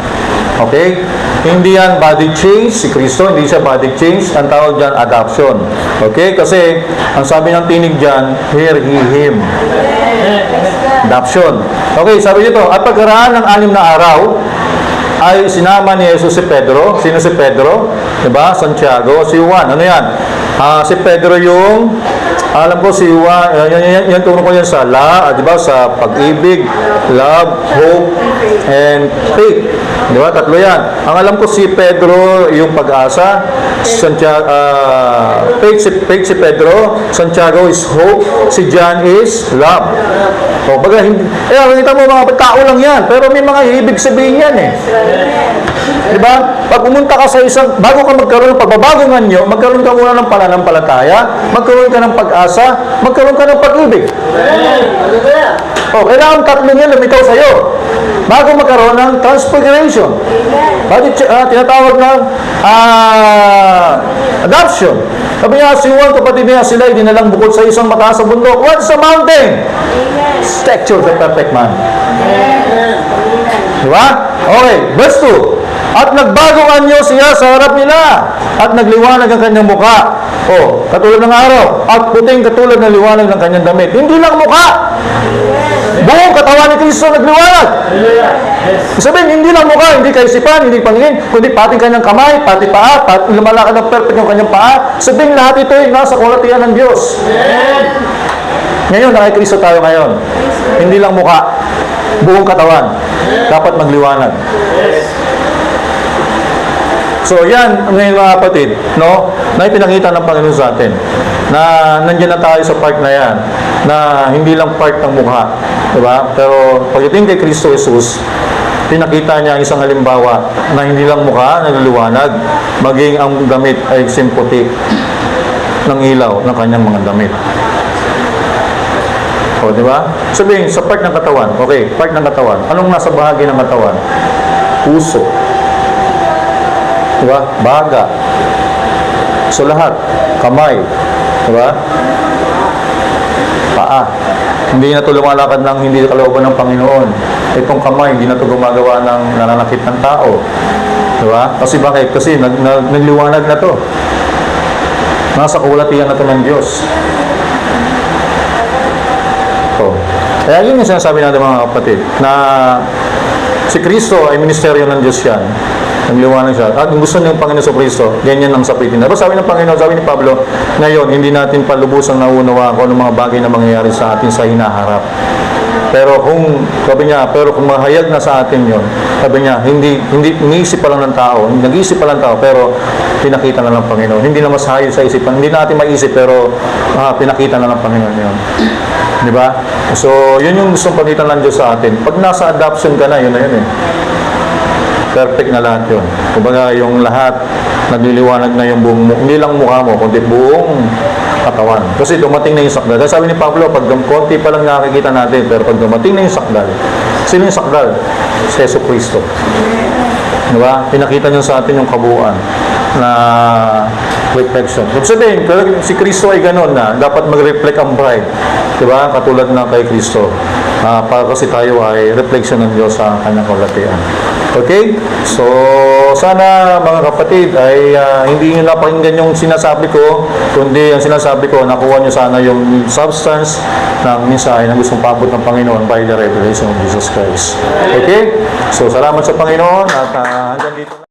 Okay? Hindi yan body change. Si Kristo, hindi siya body change. Ang tawag dyan, adoption. Okay? Kasi, ang sabi ng tinig dyan, hear he him. Adoption. Okay, sabi dito, at pagkaraan ng 6 na araw, ay sinama ni Jesus si Pedro. Sino si Pedro? Diba? Santiago. Si Juan. Ano yan? Si Pedro yung, alam ko si Juan, yan turo ko yan sa diba? Sa pag-ibig, love, hope, and faith. Diba? 3 yan. Ang alam ko si Pedro yung pag-asa, Santiago, faith si Pedro, Santiago is hope, si John is love. Baga, kita mo mga tao lang yan, pero may mga ibig sabihin yan eh. Diba? Pag pumunta ka sa bago ka magkaroon ng pagbabagong anyo, magkaroon ka muna ng pananampalataya, magkaroon ka ng pag-asa, magkaroon ka ng pag-ibig. Kailangan 3 yan lumitaw sa'yo bago magkaroon ng transfiguration. Tinatawag ng adoption. Sabi niya, si Juan, kapatid niya, sila ay dinalang bukod sa isang mataas sa bundok. What's the mountain? Stature of the perfect man. Diba? Okay, verse 2. At nagbagong anyo siya sa harap nila at nagliwanag ang kanyang mukha. Katulad ng araw. At puting katulad ng liwanag ng kanyang damit. Hindi lang mukha. Buong katawan ni Kristo nagliwanag. Sabihin, hindi lang mukha, hindi kaisipan, hindi pangingin, kundi pati kanyang kamay, pati paa, pati lumalakad ng perfect yung kanyang paa. Sabihin, lahat ito ay nasa kalatian ng Diyos. Ngayon, nakikristo tayo ngayon. Hindi lang mukha, buong katawan. Dapat magliwanag. So, yan, ngayon mga kapatid, no, na ipinakita ng Panginoon sa atin, na nandiyan na tayo sa part na yan, na hindi lang part ng mukha, diba? Pero, pagdating kay Kristo Jesus, pinakita niya isang halimbawa na hindi lang mukha, naliliwanag, maging ang damit ay simputi ng ilaw ng kanyang mga damit. Di ba? Sabihin, sa part ng katawan, okay, part ng katawan, anong nasa bahagi ng katawan? Puso. Diba? Baga. So lahat. Kamay. Diba? Paa. Hindi na ito lumalakad ng hindi kalooban ng Panginoon. Itong kamay, hindi na ito gumagawa ng nananakit ng tao. Diba? Kasi bakit? Kasi nagliwanag na ito. Nasa kaulatian na ito ng Diyos. Kaya yun yung sinasabi natin mga kapatid, na si Kristo ay ministeryo ng Diyos yan. Nagliwanag siya. At yung gusto ng Panginoon sa Kristo, ganyan ang sapitin. Pero sabi ng Panginoon, sabi ni Pablo, ngayon, hindi natin palubusang nauunawa kung anong mga bagay na mangyayari sa atin sa hinaharap. Pero kung, sabi niya, pero kung mahayag na sa atin yon, sabi niya, hindi iniisip pa lang ng tao, nag-iisip pa lang tao, pero pinakita na ng Panginoon. Hindi na masayo sa isipan, hindi natin maisip, pero pinakita na ng Panginoon yon. Di ba? So, yun yung gustong pakita ng Diyos sa atin. Pag nasa adoption ka na, yun na yun eh. Perfect na lahat yun. Kumbaga, yung lahat, nagliliwanag na yung buong, hindi lang mukha mo, kundi buong katawan. Kasi dumating na yung sakdal. Kasi sabi ni Pablo, pag konti pa lang nakikita natin, pero pag dumating na yung sakdal, sino yung sakdal? Si Yesu Cristo. Diba? Pinakita niya sa atin yung kabuuan na reflection. Ibig sabihin, si Cristo ay gano'n na dapat mag-reflect ang bride. Diba? Katulad na kay Cristo. Para kasi tayo ay reflection ng Diyos sa kanyang kalatian. Okay? So, sana mga kapatid ay hindi nyo napakinggan yung sinasabi ko, kundi ang sinasabi ko, nakuha nyo sana yung substance ng mensahe na gustong paabot ng Panginoon by the revelation of Jesus Christ. Okay? So, salamat sa Panginoon at hanggang dito.